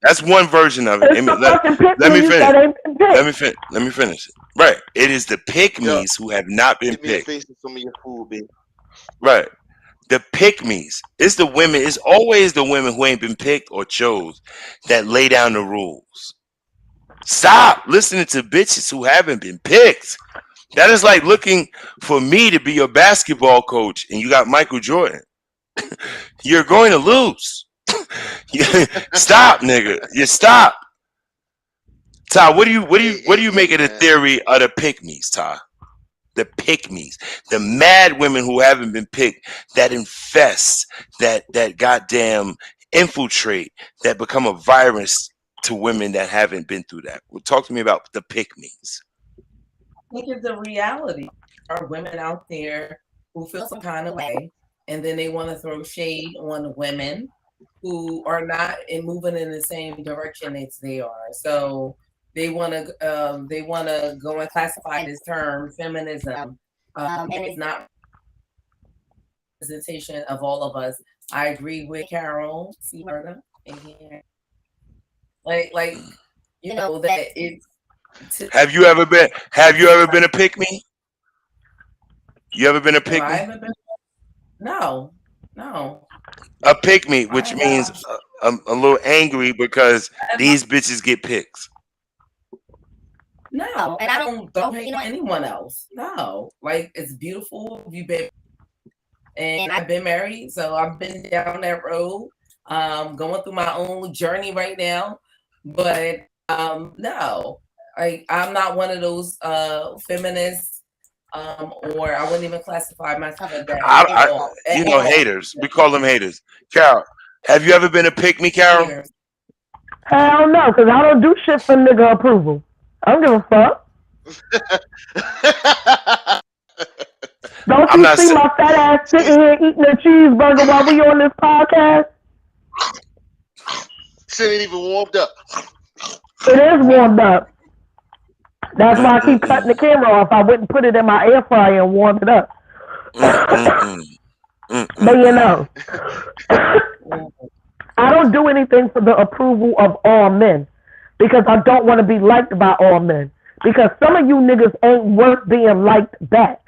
that's one version of it.
It's the fucking pick
Let me
me
finish.
that ain't been picked.
Let me finish it. Right. It is the pick
Yo,
me's who have not been
hit me in the
picked.
face with some of your food, baby.
Right. The pick me's. It's the women, it's always the women who ain't been picked or chose that lay down the rules. Stop listening to bitches who haven't been picked. That is like looking for me to be your basketball coach and you got Michael Jordan. You're going to lose. Stop, nigga. You stop. Ty, what do you make
Hey,
of the
man.
theory of the pick me's, Ty? The pick me's, the mad women who haven't been picked, that infest, that goddamn infiltrate, that become a virus to women that haven't been through that. Well, talk to me about the pick me's.
I think it's a reality. Are women out there who feel some kind of way, and then they want to throw shade on women who are not in moving in the same direction as they are. So they want to go and classify this term feminism, and it's not representation of all of us. I agree with Carol C. Murder in here. like that it's
Have you ever been? Have you ever been a pick me? You ever been a
no,
pick
I
me?
haven't been. No, no,
A pick me,
I
which
ain't got
means a little angry because these bitches get picks.
no, and I don't hate anyone else. No, like it's beautiful. You've been and I've been married, so I've been down that road. Going through my own journey right now, but no, I'm not one of those feminists, or I wouldn't even classify myself as that
I,
at
I,
all. At
you know,
all.
haters. We call them haters. Carol, have you ever been a pick me, Carol?
Haters.
Hell no, because I don't do shit for nigga approval. I don't give a fuck. Don't
I'm
you
not
see
saying.
my fat ass sitting here eating a cheeseburger while we on this podcast?
Shit ain't even warmed up.
It is warmed up. That's why I keep cutting the camera off. I wouldn't put it in my air fryer and warm it up. But you know, I don't do anything for the approval of all men because I don't want to be liked by all men. Because some of you niggas ain't worth being liked back.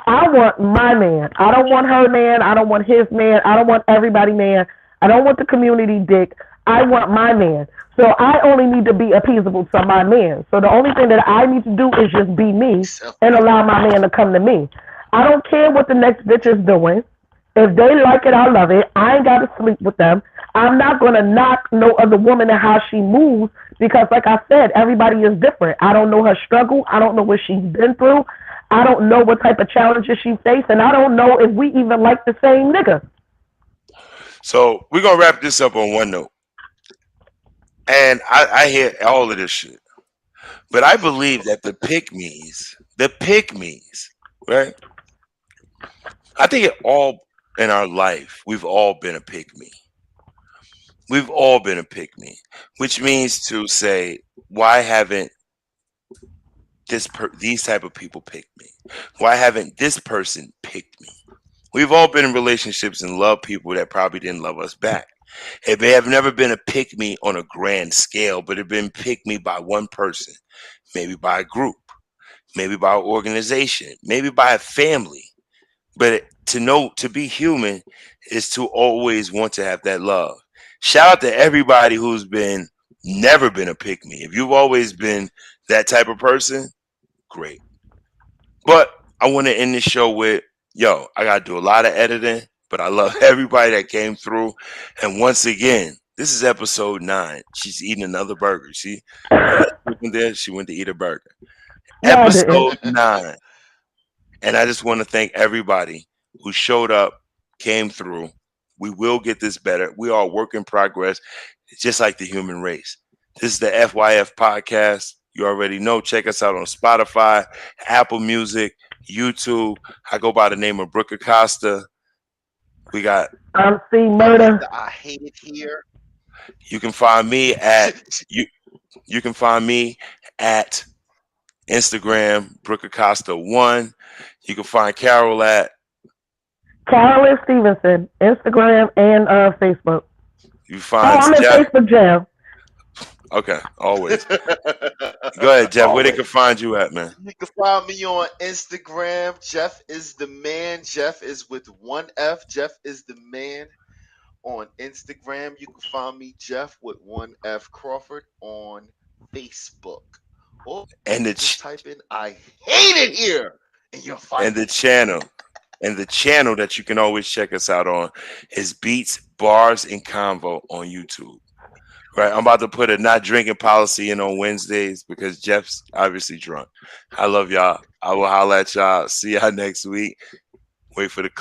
I want my man. I don't want her man. I don't want his man. I don't want everybody man. I don't want the community dick. I want my man. So I only need to be appeasable to my man. So the only thing that I need to do is just be me and allow my man to come to me. I don't care what the next bitch is doing. If they like it, I love it. I ain't got to sleep with them. I'm not going to knock no other woman and how she moves because, like I said, everybody is different. I don't know her struggle. I don't know what she's been through. I don't know what type of challenges she faced, and I don't know if we even like the same nigga.
So we're gonna wrap this up on one note. And I hear all of this shit, but I believe that the pick me's, right? I think it all in our life, we've all been a pick me. We've all been a pick me, which means to say, why haven't these type of people picked me? Why haven't this person picked me? We've all been in relationships and loved people that probably didn't love us back. It may have never been a pick me on a grand scale, but it been pick me by one person, maybe by a group, maybe by an organization, maybe by a family. But to be human is to always want to have that love. Shout out to everybody who's been never been a pick me. If you've always been that type of person, great. But I want to end this show with, yo, I got to do a lot of editing, but I love everybody that came through. And once again, this is episode 9. She's eating another burger. She went there, she went to eat a burger.
No, I didn't.
Episode 9. And I just want to thank everybody who showed up, came through. We will get this better. We are a work in progress, just like the human race. This is the FYF podcast. You already know. Check us out on Spotify, Apple Music, YouTube. I go by the name of Brooke Acosta. We got
C Murder.
I hate it here.
You can find me at you can find me at Instagram, Brooke Acosta 1. You can find Carol at
Carolyn Stevenson, Instagram and Facebook.
You
Oh,
find
I'm in
Jeff.
Facebook jail.
Okay, always. Go ahead, Jeff. Where they can find you at, man?
You can find me on Instagram. Jeff is the man. Jeff is with one F. Jeff is the man on Instagram. You can find me, Jeff, with one F Crawford on Facebook. Or
And
just type in "I hate it here" and you'll find
and the channel. And the channel that you can always check us out on is Beats, Bars, and Convo on YouTube. Right, I'm about to put a not drinking policy in on Wednesdays because Jeff's obviously drunk. I love y'all. I will holler at y'all. See y'all next week. Wait for the clip.